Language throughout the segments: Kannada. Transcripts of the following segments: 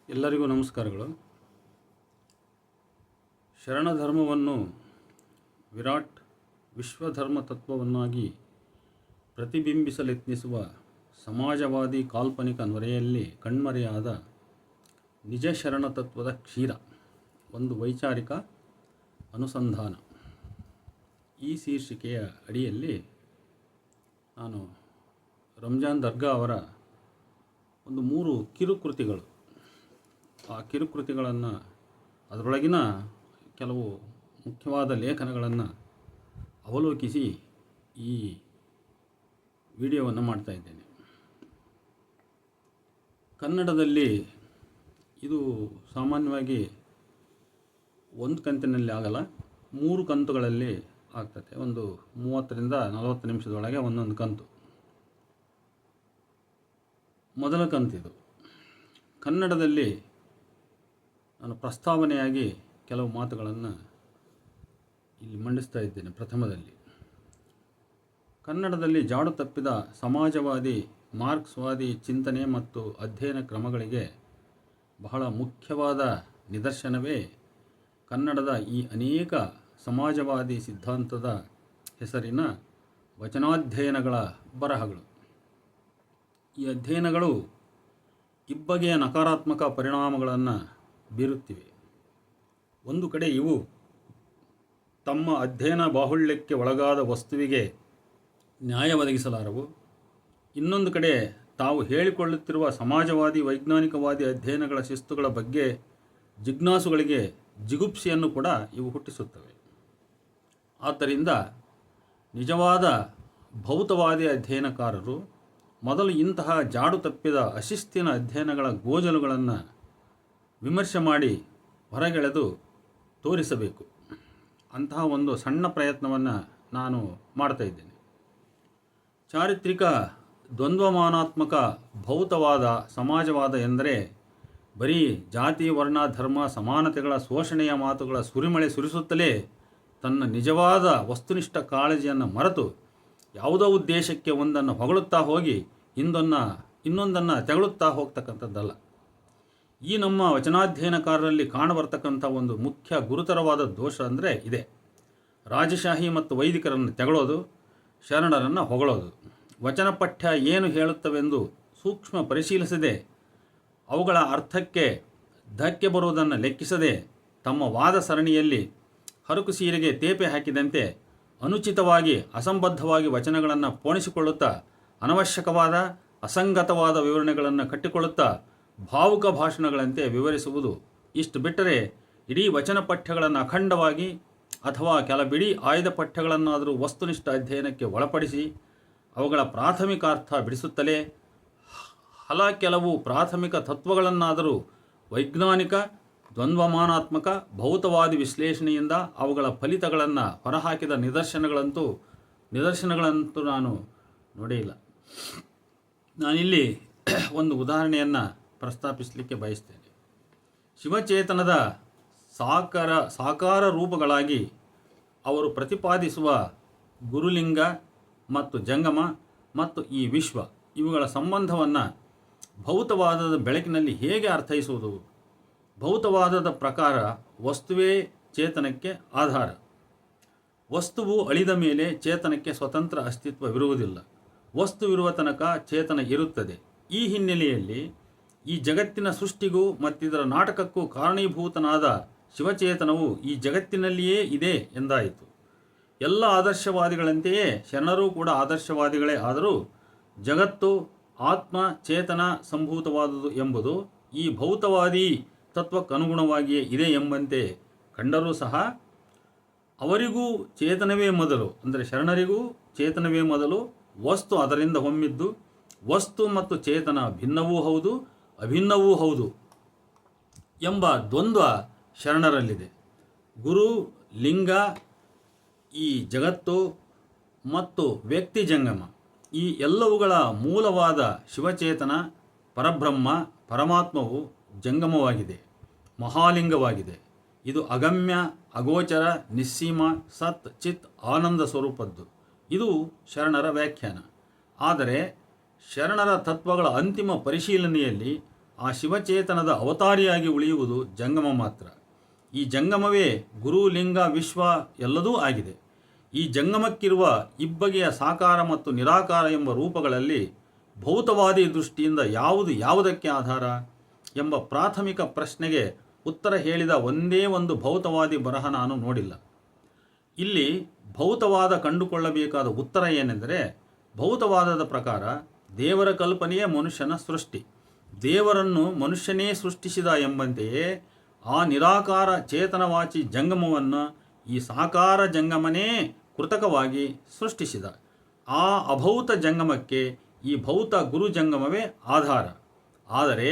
ಎಲ್ಲರಿಗೂ ನಮಸ್ಕಾರಗಳು. ಶರಣಧರ್ಮವನ್ನು ವಿರಾಟ್ ವಿಶ್ವಧರ್ಮ ತತ್ವವನ್ನಾಗಿ ಪ್ರತಿಬಿಂಬಿಸಲೆತ್ನಿಸುವ ಸಮಾಜವಾದಿ ಕಾಲ್ಪನಿಕ ನೊರೆಯಲ್ಲಿ ಕಣ್ಮರೆಯಾದ ನಿಜ ಶರಣ ತತ್ವದ ಕ್ಷೀರ ಒಂದು ವೈಚಾರಿಕ ಅನುಸಂಧಾನ. ಈ ಶೀರ್ಷಿಕೆಯ ಅಡಿಯಲ್ಲಿ ನಾನು ರಂಜಾನ್ ದರ್ಗಾ ಅವರ ಒಂದು 3 ಕಿರುಕೃತಿಗಳು, ಆ ಕಿರುಕೃತಿಗಳನ್ನು, ಅದರೊಳಗಿನ ಕೆಲವು ಮುಖ್ಯವಾದ ಲೇಖನಗಳನ್ನು ಅವಲೋಕಿಸಿ ಈ ವಿಡಿಯೋವನ್ನು ಮಾಡ್ತಾ ಇದ್ದೇನೆ. ಕನ್ನಡದಲ್ಲಿ ಇದು ಸಾಮಾನ್ಯವಾಗಿ ಒಂದು ಕಂತಿನಲ್ಲಿ ಆಗಲ್ಲ, 3 ಕಂತುಗಳಲ್ಲಿ ಆಗ್ತದೆ. ಒಂದು 30ರಿಂದ 40 ನಿಮಿಷದೊಳಗೆ ಒಂದೊಂದು ಕಂತು. ಮೊದಲ ಕಂತಿದು ಕನ್ನಡದಲ್ಲಿ ನಾನು ಪ್ರಸ್ತಾವನೆಯಾಗಿ ಕೆಲವು ಮಾತುಗಳನ್ನು ಇಲ್ಲಿ ಮಂಡಿಸ್ತಾ ಇದ್ದೇನೆ. ಪ್ರಥಮದಲ್ಲಿ, ಕನ್ನಡದಲ್ಲಿ ಜಾಡು ತಪ್ಪಿದ ಸಮಾಜವಾದಿ ಮಾರ್ಕ್ಸ್ವಾದಿ ಚಿಂತನೆ ಮತ್ತು ಅಧ್ಯಯನ ಕ್ರಮಗಳಿಗೆ ಬಹಳ ಮುಖ್ಯವಾದ ನಿದರ್ಶನವೇ ಕನ್ನಡದ ಈ ಅನೇಕ ಸಮಾಜವಾದಿ ಸಿದ್ಧಾಂತದ ಹೆಸರಿನ ವಚನಾಧ್ಯಯನಗಳ ಬರಹಗಳು. ಈ ಅಧ್ಯಯನಗಳು ಇಬ್ಬಗೆಯ ನಕಾರಾತ್ಮಕ ಪರಿಣಾಮಗಳನ್ನು ಬೀರುತ್ತಿವೆ. ಒಂದು ಕಡೆ ಇವು ತಮ್ಮ ಅಧ್ಯಯನ ಬಾಹುಳ್ಯಕ್ಕೆ ಒಳಗಾದ ವಸ್ತುವಿಗೆ ನ್ಯಾಯ ಒದಗಿಸಲಾರವು. ಇನ್ನೊಂದು ಕಡೆ ತಾವು ಹೇಳಿಕೊಳ್ಳುತ್ತಿರುವ ಸಮಾಜವಾದಿ ವೈಜ್ಞಾನಿಕವಾದಿ ಅಧ್ಯಯನಗಳ ಶಿಸ್ತುಗಳ ಬಗ್ಗೆ ಜಿಜ್ಞಾಸುಗಳಿಗೆ ಜಿಗುಪ್ಸೆಯನ್ನು ಕೂಡ ಇವು ಹುಟ್ಟಿಸುತ್ತವೆ. ಆದ್ದರಿಂದ ನಿಜವಾದ ಭೌತವಾದಿ ಅಧ್ಯಯನಕಾರರು ಮೊದಲು ಇಂತಹ ಜಾಡು ತಪ್ಪಿದ ಅಶಿಸ್ತಿನ ಅಧ್ಯಯನಗಳ ಗೋಜಲುಗಳನ್ನು ವಿಮರ್ಶೆ ಮಾಡಿ ಹೊರಗೆಳೆದು ತೋರಿಸಬೇಕು. ಅಂತಹ ಒಂದು ಸಣ್ಣ ಪ್ರಯತ್ನವನ್ನು ನಾನು ಮಾಡ್ತಾ ಇದ್ದೇನೆ. ಚಾರಿತ್ರಿಕ ದ್ವಂದ್ವಮಾನಾತ್ಮಕ ಭೌತವಾದ ಸಮಾಜವಾದ ಎಂದರೆ ಬರೀ ಜಾತಿ ವರ್ಣ ಧರ್ಮ ಸಮಾನತೆಗಳ ಶೋಷಣೆಯ ಮಾತುಗಳ ಸುರಿಮಳೆ ಸುರಿಸುತ್ತಲೇ ತನ್ನ ನಿಜವಾದ ವಸ್ತುನಿಷ್ಠ ಕಾಳಜಿಯನ್ನು ಮರೆತು ಯಾವುದೋ ಉದ್ದೇಶಕ್ಕೆ ಒಂದನ್ನು ಹೊಗಳುತ್ತಾ ಹೋಗಿ ಇನ್ನೊಂದನ್ನು ತೆಗಳುತ್ತಾ ಹೋಗ್ತಕ್ಕಂಥದ್ದಲ್ಲ. ಈ ನಮ್ಮ ವಚನಾಧ್ಯಯನಕಾರರಲ್ಲಿ ಕಾಣಬರ್ತಕ್ಕಂಥ ಒಂದು ಮುಖ್ಯ ಗುರುತರವಾದ ದೋಷ ಅಂದರೆ ಇದೆ. ರಾಜಶಾಹಿ ಮತ್ತು ವೈದಿಕರನ್ನು ತೆಗಳೋದು, ಶರಣರನ್ನು ಹೊಗಳೋದು, ವಚನ ಪಠ್ಯ ಏನು ಹೇಳುತ್ತವೆಂದು ಸೂಕ್ಷ್ಮ ಪರಿಶೀಲಿಸದೆ ಅವುಗಳ ಅರ್ಥಕ್ಕೆ ಧಕ್ಕೆ ಬರುವುದನ್ನು ಲೆಕ್ಕಿಸದೆ ತಮ್ಮ ವಾದ ಸರಣಿಯಲ್ಲಿ ಹರಕು ಸೀರೆಗೆ ತೇಪೆ ಹಾಕಿದಂತೆ ಅನುಚಿತವಾಗಿ ಅಸಂಬದ್ಧವಾಗಿ ವಚನಗಳನ್ನು ಪೋಣಿಸಿಕೊಳ್ಳುತ್ತಾ ಅನವಶ್ಯಕವಾದ ಅಸಂಗತವಾದ ವಿವರಣೆಗಳನ್ನು ಕಟ್ಟಿಕೊಳ್ಳುತ್ತಾ ಭಾವುಕ ಭಾಷಣಗಳಂತೆ ವಿವರಿಸುವುದು. ಇಷ್ಟು ಬಿಟ್ಟರೆ ಇಡೀ ವಚನ ಪಠ್ಯಗಳನ್ನು ಅಖಂಡವಾಗಿ ಅಥವಾ ಕೆಲ ಬಿಡಿ ಆಯ್ದ ಪಠ್ಯಗಳನ್ನಾದರೂ ವಸ್ತುನಿಷ್ಠ ಅಧ್ಯಯನಕ್ಕೆ ಒಳಪಡಿಸಿ ಅವುಗಳ ಪ್ರಾಥಮಿಕ ಅರ್ಥ ಬಿಡಿಸುತ್ತಲೇ ಕೆಲವು ಪ್ರಾಥಮಿಕ ತತ್ವಗಳನ್ನಾದರೂ ವೈಜ್ಞಾನಿಕ ದ್ವಂದ್ವಮಾನಾತ್ಮಕ ಭೌತವಾದಿ ವಿಶ್ಲೇಷಣೆಯಿಂದ ಅವುಗಳ ಫಲಿತಗಳನ್ನು ಹೊರಹಾಕಿದ ನಿದರ್ಶನಗಳಂತೂ ನಾನು ನೋಡಿಲ್ಲ. ನಾನಿಲ್ಲಿ ಒಂದು ಉದಾಹರಣೆಯನ್ನು ಪ್ರಸ್ತಾಪಿಸಲಿಕ್ಕೆ ಬಯಸ್ತೇನೆ. ಶಿವಚೇತನದ ಸಾಕಾರ ರೂಪಗಳಾಗಿ ಅವರು ಪ್ರತಿಪಾದಿಸುವ ಗುರುಲಿಂಗ ಮತ್ತು ಜಂಗಮ ಮತ್ತು ಈ ವಿಶ್ವ, ಇವುಗಳ ಸಂಬಂಧವನ್ನು ಭೌತವಾದದ ಬೆಳಕಿನಲ್ಲಿ ಹೇಗೆ ಅರ್ಥೈಸುವುದು? ಭೌತವಾದದ ಪ್ರಕಾರ ವಸ್ತುವೇ ಚೇತನಕ್ಕೆ ಆಧಾರ. ವಸ್ತುವು ಅಳಿದ ಮೇಲೆ ಚೇತನಕ್ಕೆ ಸ್ವತಂತ್ರ ಅಸ್ತಿತ್ವವಿರುವುದಿಲ್ಲ. ವಸ್ತುವಿರುವ ತನಕ ಚೇತನ ಇರುತ್ತದೆ. ಈ ಹಿನ್ನೆಲೆಯಲ್ಲಿ ಈ ಜಗತ್ತಿನ ಸೃಷ್ಟಿಗೂ ಮತ್ತಿದರ ನಾಟಕಕ್ಕೂ ಕಾರಣೀಭೂತನಾದ ಶಿವಚೇತನವು ಈ ಜಗತ್ತಿನಲ್ಲಿಯೇ ಇದೆ ಎಂದಾಯಿತು. ಎಲ್ಲ ಆದರ್ಶವಾದಿಗಳಂತೆಯೇ ಶರಣರೂ ಕೂಡ ಆದರ್ಶವಾದಿಗಳೇ. ಆದರೂ ಜಗತ್ತು ಆತ್ಮ ಚೇತನ ಸಂಭೂತವಾದುದು ಎಂಬುದು ಈ ಭೌತವಾದಿ ತತ್ವಕ್ಕನುಗುಣವಾಗಿಯೇ ಇದೆ ಎಂಬಂತೆ ಕಂಡರೂ ಸಹ ಅವರಿಗೂ ಚೇತನವೇ ಮೊದಲು, ಅಂದರೆ ಶರಣರಿಗೂ ಚೇತನವೇ ಮೊದಲು, ವಸ್ತು ಅದರಿಂದ ಹೊಮ್ಮಿದ್ದು, ವಸ್ತು ಮತ್ತು ಚೇತನ ಭಿನ್ನವೂ ಹೌದು ಅಭಿನ್ನವೂ ಹೌದು ಎಂಬ ದ್ವಂದ್ವ ಶರಣರಲ್ಲಿದೆ. ಗುರು ಲಿಂಗ, ಈ ಜಗತ್ತು ಮತ್ತು ವ್ಯಕ್ತಿ ಜಂಗಮ, ಈ ಎಲ್ಲವುಗಳ ಮೂಲವಾದ ಶಿವಚೇತನ ಪರಬ್ರಹ್ಮ ಪರಮಾತ್ಮವು ಜಂಗಮವಾಗಿದೆ, ಮಹಾಲಿಂಗವಾಗಿದೆ. ಇದು ಅಗಮ್ಯ ಅಗೋಚರ ನಿಸ್ಸೀಮ ಸತ್ ಚಿತ್ ಆನಂದ ಸ್ವರೂಪದ್ದು. ಇದು ಶರಣರ ವ್ಯಾಖ್ಯಾನ. ಆದರೆ ಶರಣರ ತತ್ವಗಳ ಅಂತಿಮ ಪರಿಶೀಲನೆಯಲ್ಲಿ ಆ ಶಿವಚೇತನದ ಅವತಾರಿಯಾಗಿ ಉಳಿಯುವುದು ಜಂಗಮ ಮಾತ್ರ. ಈ ಜಂಗಮವೇ ಗುರು, ಲಿಂಗ, ವಿಶ್ವ ಎಲ್ಲದೂ ಆಗಿದೆ. ಈ ಜಂಗಮಕ್ಕಿರುವ ಇಬ್ಬಗೆಯ ಸಾಕಾರ ಮತ್ತು ನಿರಾಕಾರ ಎಂಬ ರೂಪಗಳಲ್ಲಿ ಭೌತವಾದಿ ದೃಷ್ಟಿಯಿಂದ ಯಾವುದು ಯಾವುದಕ್ಕೆ ಆಧಾರ ಎಂಬ ಪ್ರಾಥಮಿಕ ಪ್ರಶ್ನೆಗೆ ಉತ್ತರ ಹೇಳಿದ ಒಂದೇ ಒಂದು ಭೌತವಾದಿ ಬರಹ ನಾನು ನೋಡಿಲ್ಲ. ಇಲ್ಲಿ ಭೌತವಾದ ಕಂಡುಕೊಳ್ಳಬೇಕಾದ ಉತ್ತರ ಏನೆಂದರೆ, ಭೌತವಾದದ ಪ್ರಕಾರ ದೇವರ ಕಲ್ಪನೆಯೇ ಮನುಷ್ಯನ ಸೃಷ್ಟಿ, ದೇವರನ್ನು ಮನುಷ್ಯನೇ ಸೃಷ್ಟಿಸಿದ ಎಂಬಂತೆಯೇ ಆ ನಿರಾಕಾರ ಚೇತನವಾಚಿ ಜಂಗಮವನ್ನು ಈ ಸಾಕಾರ ಜಂಗಮನೇ ಕೃತಕವಾಗಿ ಸೃಷ್ಟಿಸಿದ. ಆ ಅಭೌತ ಜಂಗಮಕ್ಕೆ ಈ ಭೌತ ಗುರು ಜಂಗಮವೇ ಆಧಾರ. ಆದರೆ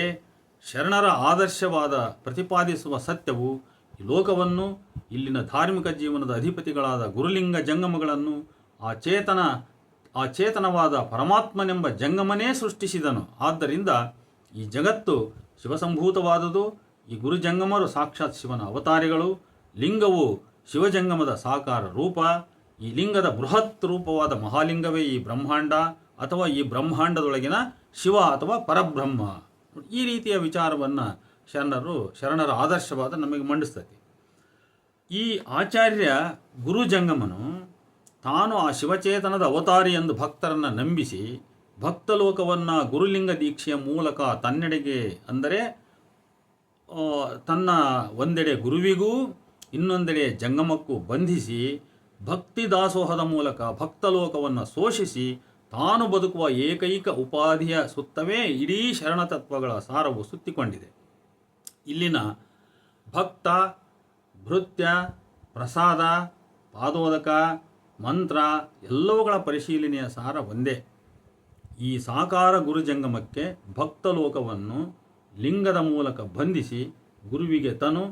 ಶರಣರ ಆದರ್ಶವಾದ ಪ್ರತಿಪಾದಿಸುವ ಸತ್ಯವು ಈ ಲೋಕವನ್ನು, ಇಲ್ಲಿನ ಧಾರ್ಮಿಕ ಜೀವನದ ಅಧಿಪತಿಗಳಾದ ಗುರುಲಿಂಗ ಜಂಗಮಗಳನ್ನು ಆ ಚೇತನವಾದ ಪರಮಾತ್ಮನೆಂಬ ಜಂಗಮನೇ ಸೃಷ್ಟಿಸಿದನು. ಆದ್ದರಿಂದ ಈ ಜಗತ್ತು ಶಿವಸಂಭೂತವಾದುದು. ಈ ಗುರುಜಂಗಮರು ಸಾಕ್ಷಾತ್ ಶಿವನ ಅವತಾರಿಗಳು. ಲಿಂಗವು ಶಿವಜಂಗಮದ ಸಾಕಾರ ರೂಪ. ಈ ಲಿಂಗದ ಬೃಹತ್ ರೂಪವಾದ ಮಹಾಲಿಂಗವೇ ಈ ಬ್ರಹ್ಮಾಂಡ ಅಥವಾ ಈ ಬ್ರಹ್ಮಾಂಡದೊಳಗಿನ ಶಿವ ಅಥವಾ ಪರಬ್ರಹ್ಮ. ಈ ರೀತಿಯ ವಿಚಾರವನ್ನು ಶರಣರ ಆದರ್ಶವಾದ ನಮಗೆ ಮಂಡಿಸ್ತದೆ. ಈ ಆಚಾರ್ಯ ಗುರುಜಂಗಮನು ತಾನು ಆ ಶಿವಚೇತನದ ಅವತಾರಿ ಎಂದು ಭಕ್ತರನ್ನು ನಂಬಿಸಿ ಭಕ್ತಲೋಕವನ್ನು ಗುರುಲಿಂಗ ದೀಕ್ಷೆಯ ಮೂಲಕ ತನ್ನೆಡೆಗೆ, ಅಂದರೆ ತನ್ನ ಒಂದೆಡೆ ಗುರುವಿಗೂ ಇನ್ನೊಂದೆಡೆ ಜಂಗಮಕ್ಕೂ ಬಂಧಿಸಿ ಭಕ್ತಿ ದಾಸೋಹದ ಮೂಲಕ ಭಕ್ತಲೋಕವನ್ನು ಶೋಷಿಸಿ ತಾನು ಬದುಕುವ ಏಕೈಕ ಉಪಾಧಿಯ ಸುತ್ತವೇ ಇಡೀ ಶರಣತತ್ವಗಳ ಸಾರವು ಸುತ್ತಿಕೊಂಡಿದೆ. ಇಲ್ಲಿನ ಭಕ್ತ, ಭೃತ್ಯ, ಪ್ರಸಾದ, ಪಾದೋದಕ, ಮಂತ್ರ ಎಲ್ಲವುಗಳ ಪರಿಶೀಲನೆಯ ಸಾರ ಒಂದೇ. ಈ ಸಾಕಾರ ಗುರುಜಂಗಮಕ್ಕೆ ಭಕ್ತಲೋಕವನ್ನು ಲಿಂಗದ ಮೂಲಕ ಬಂಧಿಸಿ ಗುರುವಿಗೆ ತನು,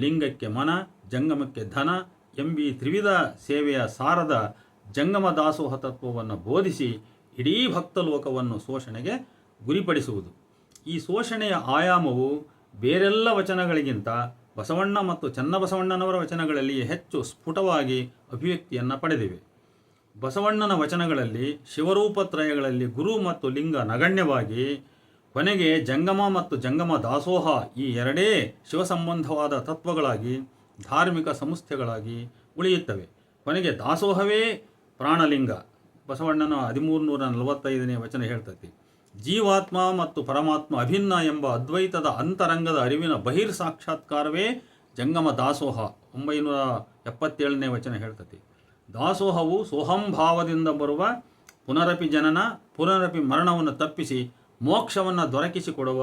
ಲಿಂಗಕ್ಕೆ ಮನ, ಜಂಗಮಕ್ಕೆ ಧನ ಎಂಬೀ ತ್ರಿವಿಧ ಸೇವೆಯ ಸಾರದ ಜಂಗಮ ದಾಸೋಹ ತತ್ವವನ್ನು ಬೋಧಿಸಿ ಇಡೀ ಭಕ್ತಲೋಕವನ್ನು ಶೋಷಣೆಗೆ ಗುರಿಪಡಿಸುವುದು. ಈ ಶೋಷಣೆಯ ಆಯಾಮವು ಬೇರೆಲ್ಲ ವಚನಗಳಿಗಿಂತ ಬಸವಣ್ಣ ಮತ್ತು ಚನ್ನಬಸವಣ್ಣನವರ ವಚನಗಳಲ್ಲಿ ಹೆಚ್ಚು ಸ್ಫುಟವಾಗಿ ಅಭಿವ್ಯಕ್ತಿಯನ್ನು ಪಡೆದಿವೆ. ಬಸವಣ್ಣನ ವಚನಗಳಲ್ಲಿ ಶಿವರೂಪತ್ರಯಗಳಲ್ಲಿ ಗುರು ಮತ್ತು ಲಿಂಗ ನಗಣ್ಯವಾಗಿ, ಕೊನೆಗೆ ಜಂಗಮ ಮತ್ತು ಜಂಗಮ ದಾಸೋಹ ಈ ಎರಡೇ ಶಿವಸಂಬಂಧವಾದ ತತ್ವಗಳಾಗಿ ಧಾರ್ಮಿಕ ಸಂಸ್ಥೆಗಳಾಗಿ ಉಳಿಯುತ್ತವೆ. ಕೊನೆಗೆ ದಾಸೋಹವೇ ಪ್ರಾಣಲಿಂಗ. ಬಸವಣ್ಣನ 1345ನೇ ವಚನ ಹೇಳ್ತದೆ, ಜೀವಾತ್ಮ ಮತ್ತು ಪರಮಾತ್ಮ ಅಭಿನ್ನ ಎಂಬ ಅದ್ವೈತದ ಅಂತರಂಗದ ಅರಿವಿನ ಬಹಿರ್ ಸಾಕ್ಷಾತ್ಕಾರವೇ ಜಂಗಮ ದಾಸೋಹ. 977ನೇ ವಚನ ಹೇಳ್ತದೆ, ದಾಸೋಹವು ಸೋಹಂಭಾವದಿಂದ ಬರುವ ಪುನರಪಿ ಜನನ, ಪುನರಪಿ ಮರಣವನ್ನು ತಪ್ಪಿಸಿ ಮೋಕ್ಷವನ್ನು ದೊರಕಿಸಿಕೊಡುವ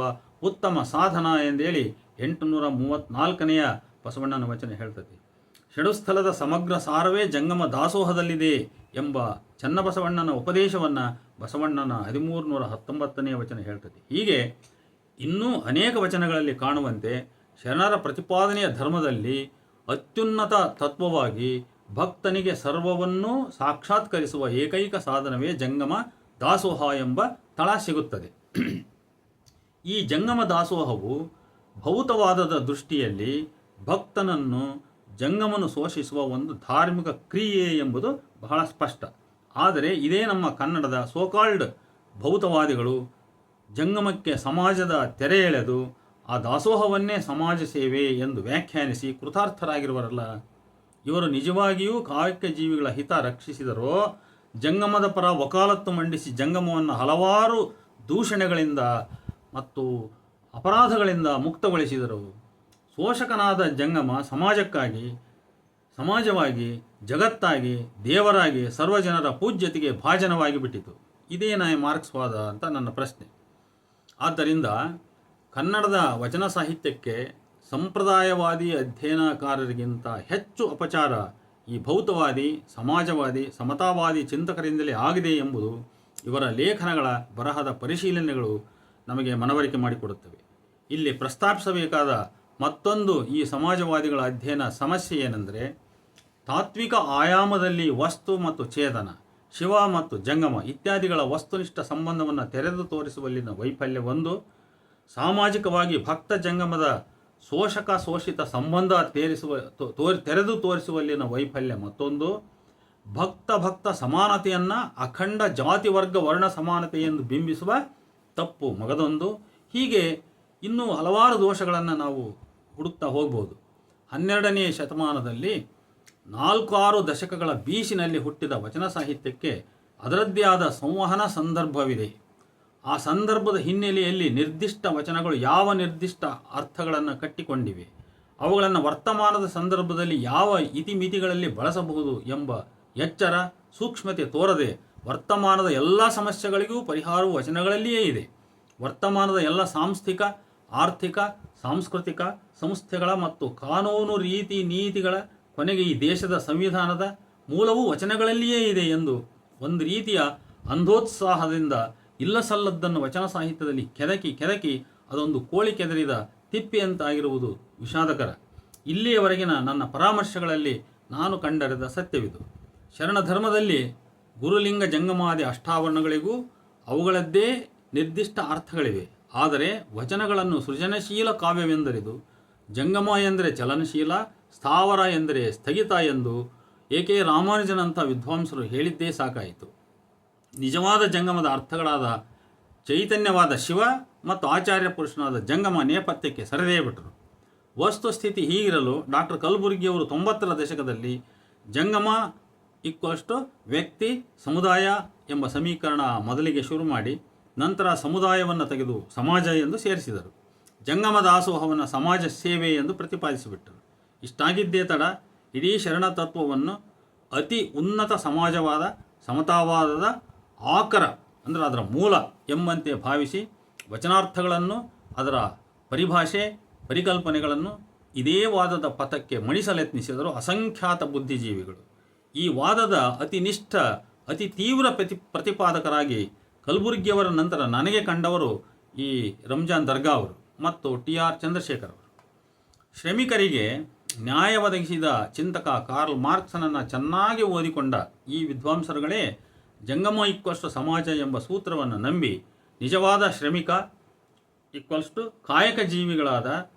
ಉತ್ತಮ ಸಾಧನ ಎಂದೇಳಿ 834ನೆಯ ಬಸವಣ್ಣನ ವಚನ ಹೇಳ್ತದೆ. ಷಡುಸ್ಥಲದ ಸಮಗ್ರ ಸಾರವೇ ಜಂಗಮ ದಾಸೋಹದಲ್ಲಿದೆ ಎಂಬ ಚನ್ನಬಸವಣ್ಣನ ಉಪದೇಶವನ್ನು ಬಸವಣ್ಣನ 1319ನೇ ವಚನ ಹೇಳ್ತದೆ. ಹೀಗೆ ಇನ್ನೂ ಅನೇಕ ವಚನಗಳಲ್ಲಿ ಕಾಣುವಂತೆ ಶರಣರ ಪ್ರತಿಪಾದನೆಯ ಧರ್ಮದಲ್ಲಿ ಅತ್ಯುನ್ನತ ತತ್ವವಾಗಿ ಭಕ್ತನಿಗೆ ಸರ್ವವನ್ನೂ ಸಾಕ್ಷಾತ್ಕರಿಸುವ ಏಕೈಕ ಸಾಧನವೇ ಜಂಗಮ ದಾಸೋಹ ಎಂಬ ತಳ ಸಿಗುತ್ತದೆ. ಈ ಜಂಗಮ ದಾಸೋಹವು ಭೌತವಾದದ ದೃಷ್ಟಿಯಲ್ಲಿ ಭಕ್ತನನ್ನು ಜಂಗಮನು ಶೋಷಿಸುವ ಒಂದು ಧಾರ್ಮಿಕ ಕ್ರಿಯೆ ಎಂಬುದು ಬಹಳ ಸ್ಪಷ್ಟ. ಆದರೆ ಇದೇ ನಮ್ಮ ಕನ್ನಡದ ಸೋಕಾಲ್ಡ್ ಭೌತವಾದಿಗಳು ಜಂಗಮಕ್ಕೆ ಸಮಾಜದ ತೆರೆ ಎಳೆದು ಆ ದಾಸೋಹವನ್ನೇ ಸಮಾಜ ಸೇವೆ ಎಂದು ವ್ಯಾಖ್ಯಾನಿಸಿ ಕೃತಾರ್ಥರಾಗಿರುವರಲ್ಲ. ಇವರು ನಿಜವಾಗಿಯೂ ಕಾಯಕ ಜೀವಿಗಳ ಹಿತ ರಕ್ಷಿಸಿದರೋ, ಜಂಗಮದ ಪರ ವಕಾಲತ್ತು ಮಂಡಿಸಿ ಜಂಗಮವನ್ನು ಹಲವಾರು ದೂಷಣೆಗಳಿಂದ ಮತ್ತು ಅಪರಾಧಗಳಿಂದ ಮುಕ್ತಗೊಳಿಸಿದರು. ಶೋಷಕನಾದ ಜಂಗಮ ಸಮಾಜವಾಗಿ, ಜಗತ್ತಾಗಿ, ದೇವರಾಗಿ, ಸರ್ವಜನರ ಪೂಜ್ಯತೆಗೆ ಭಾಜನವಾಗಿ ಬಿಟ್ಟಿತು. ಇದೇನ ಮಾರ್ಕ್ಸ್ವಾದ ಅಂತ ನನ್ನ ಪ್ರಶ್ನೆ. ಆದ್ದರಿಂದ ಕನ್ನಡದ ವಚನ ಸಾಹಿತ್ಯಕ್ಕೆ ಸಂಪ್ರದಾಯವಾದಿ ಅಧ್ಯಯನಕಾರರಿಗಿಂತ ಹೆಚ್ಚು ಅಪಚಾರ ಈ ಭೌತವಾದಿ, ಸಮಾಜವಾದಿ, ಸಮತಾವಾದಿ ಚಿಂತಕರಿಂದಲೇ ಆಗಿದೆ ಎಂಬುದು ಇವರ ಲೇಖನಗಳ ಬರಹದ ಪರಿಶೀಲನೆಗಳು ನಮಗೆ ಮನವರಿಕೆ ಮಾಡಿಕೊಡುತ್ತವೆ. ಇಲ್ಲಿ ಪ್ರಸ್ತಾಪಿಸಬೇಕಾದ ಮತ್ತೊಂದು ಈ ಸಮಾಜವಾದಿಗಳ ಅಧ್ಯಯನ ಸಮಸ್ಯೆ ಏನೆಂದರೆ, ತಾತ್ವಿಕ ಆಯಾಮದಲ್ಲಿ ವಸ್ತು ಮತ್ತು ಚೇತನ, ಶಿವ ಮತ್ತು ಜಂಗಮ ಇತ್ಯಾದಿಗಳ ವಸ್ತುನಿಷ್ಠ ಸಂಬಂಧವನ್ನು ತೆರೆದು ತೋರಿಸುವಲ್ಲಿನ ವೈಫಲ್ಯ ಒಂದು, ಸಾಮಾಜಿಕವಾಗಿ ಭಕ್ತ ಜಂಗಮದ ಶೋಷಕ ಶೋಷಿತ ಸಂಬಂಧ ತೆರೆದು ತೋರಿಸುವಲ್ಲಿನ ವೈಫಲ್ಯ ಮತ್ತೊಂದು, ಭಕ್ತ ಸಮಾನತೆಯನ್ನು ಅಖಂಡ ಜಾತಿ ವರ್ಗ ವರ್ಣ ಸಮಾನತೆ ಎಂದು ಬಿಂಬಿಸುವ ತಪ್ಪು ಮಗದೊಂದು. ಹೀಗೆ ಇನ್ನೂ ಹಲವಾರು ದೋಷಗಳನ್ನು ನಾವು ಹುಡುಕ್ತಾ ಹೋಗ್ಬೋದು. 12ನೇ ಶತಮಾನದಲ್ಲಿ 4-6 ದಶಕಗಳ ಬೀಸಿನಲ್ಲಿ ಹುಟ್ಟಿದ ವಚನ ಸಾಹಿತ್ಯಕ್ಕೆ ಅದರದ್ದೇ ಆದ ಸಂವಹನ ಸಂದರ್ಭವಿದೆ. ಆ ಸಂದರ್ಭದ ಹಿನ್ನೆಲೆಯಲ್ಲಿ ನಿರ್ದಿಷ್ಟ ವಚನಗಳು ಯಾವ ನಿರ್ದಿಷ್ಟ ಅರ್ಥಗಳನ್ನು ಕಟ್ಟಿಕೊಂಡಿವೆ, ಅವುಗಳನ್ನು ವರ್ತಮಾನದ ಸಂದರ್ಭದಲ್ಲಿ ಯಾವ ಇತಿಮಿತಿಗಳಲ್ಲಿ ಬಳಸಬಹುದು ಎಂಬ ಎಚ್ಚರ ಸೂಕ್ಷ್ಮತೆ ತೋರದೆ ವರ್ತಮಾನದ ಎಲ್ಲ ಸಮಸ್ಯೆಗಳಿಗೂ ಪರಿಹಾರವು ವಚನಗಳಲ್ಲಿಯೇ ಇದೆ. ವರ್ತಮಾನದ ಎಲ್ಲ ಸಾಂಸ್ಥಿಕ, ಆರ್ಥಿಕ, ಸಾಂಸ್ಕೃತಿಕ ಸಂಸ್ಥೆಗಳ ಮತ್ತು ಕಾನೂನು ರೀತಿ ನೀತಿಗಳ ಕೊನೆಗೆ ಈ ದೇಶದ ಸಂವಿಧಾನದ ಮೂಲವೂ ವಚನಗಳಲ್ಲಿಯೇ ಇದೆ ಎಂದು ಒಂದು ರೀತಿಯ ಅಂಧೋತ್ಸಾಹದಿಂದ ಇಲ್ಲಸಲ್ಲದ್ದನ್ನು ವಚನ ಸಾಹಿತ್ಯದಲ್ಲಿ ಕೆದಕಿ ಅದೊಂದು ಕೋಳಿ ಕೆದರಿದ ತಿಪ್ಪೆಯಂತಾಗಿರುವುದು ವಿಷಾದಕರ. ಇಲ್ಲಿಯವರೆಗಿನ ನನ್ನ ಪರಾಮರ್ಶೆಗಳಲ್ಲಿ ನಾನು ಕಂಡರಿದ ಸತ್ಯವಿದು. ಶರಣ ಧರ್ಮದಲ್ಲಿ ಗುರುಲಿಂಗ ಜಂಗಮಾದಿ ಅಷ್ಟಾವರಣಗಳಿಗೂ ಅವುಗಳದ್ದೇ ನಿರ್ದಿಷ್ಟ ಅರ್ಥಗಳಿವೆ. ಆದರೆ ವಚನಗಳನ್ನು ಸೃಜನಶೀಲ ಕಾವ್ಯವೆಂದರಿದು ಜಂಗಮ ಎಂದರೆ ಚಲನಶೀಲ, ಸ್ಥಾವರ ಎಂದರೆ ಸ್ಥಗಿತ ಎಂದು ಏಕೆ ರಾಮಾನುಜನಂಥ ವಿದ್ವಾಂಸರು ಹೇಳಿದ್ದೇ ಸಾಕಾಯಿತು. ನಿಜವಾದ ಜಂಗಮದ ಅರ್ಥಗಳಾದ ಚೈತನ್ಯವಾದ ಶಿವ ಮತ್ತು ಆಚಾರ್ಯ ಪುರುಷನಾದ ಜಂಗಮ ನೇಪಥ್ಯಕ್ಕೆ ಸರಿದೇ ಬಿಟ್ಟರು. ವಸ್ತುಸ್ಥಿತಿ ಹೀಗಿರಲು ಡಾಕ್ಟರ್ ಕಲಬುರ್ಗಿಯವರು 90ರ ದಶಕದಲ್ಲಿ ಜಂಗಮ ಈಕ್ವಲ್ಸ್ಟು ವ್ಯಕ್ತಿ ಸಮುದಾಯ ಎಂಬ ಸಮೀಕರಣ ಮೊದಲಿಗೆ ಶುರು ಮಾಡಿ ನಂತರ ಸಮುದಾಯವನ್ನು ತೆಗೆದು ಸಮಾಜ ಎಂದು ಸೇರಿಸಿದರು. ಜಂಗಮ ದಾಸೋಹವನ್ನು ಸಮಾಜ ಸೇವೆ ಎಂದು ಪ್ರತಿಪಾದಿಸಿಬಿಟ್ಟರು. ಇಷ್ಟಾಗಿದ್ದೇ ತಡ ಇಡೀ ಶರಣ ತತ್ವವನ್ನು ಅತಿ ಉನ್ನತ ಸಮಾಜವಾದ ಸಮತಾವಾದದ ಆಕರ ಅಂದರೆ ಅದರ ಮೂಲ ಎಂಬಂತೆ ಭಾವಿಸಿ ವಚನಾರ್ಥಗಳನ್ನು ಅದರ ಪರಿಭಾಷೆ ಪರಿಕಲ್ಪನೆಗಳನ್ನು ಇದೇ ವಾದದ ಪಥಕ್ಕೆ ಮಣಿಸಲೆತ್ನಿಸಿದರು ಅಸಂಖ್ಯಾತ ಬುದ್ಧಿಜೀವಿಗಳು. ಈ ವಾದದ ಅತಿನಿಷ್ಠ ಅತಿ ತೀವ್ರ ಪ್ರತಿಪಾದಕರಾಗಿ ಕಲಬುರ್ಗಿಯವರ ನಂತರ ನನಗೆ ಕಂಡವರು ಈ ರಂಜಾನ್ ದರ್ಗಾ ಅವರು ಮತ್ತು TR ಚಂದ್ರಶೇಖರ್ ಅವರು. ಶ್ರಮಿಕರಿಗೆ ನ್ಯಾಯ ಒದಗಿಸಿದ ಚಿಂತಕ ಕಾರ್ಲ್ ಮಾರ್ಕ್ಸನನ್ನು ಚೆನ್ನಾಗಿ ಓದಿಕೊಂಡ ಈ ವಿದ್ವಾಂಸರುಗಳೇ ಜಂಗಮ ಈಕ್ವಲ್ಸ್ಟು ಸಮಾಜ ಎಂಬ ಸೂತ್ರವನ್ನು ನಂಬಿ ನಿಜವಾದ ಶ್ರಮಿಕ ಈಕ್ವಲ್ಸ್ಟು ಕಾಯಕ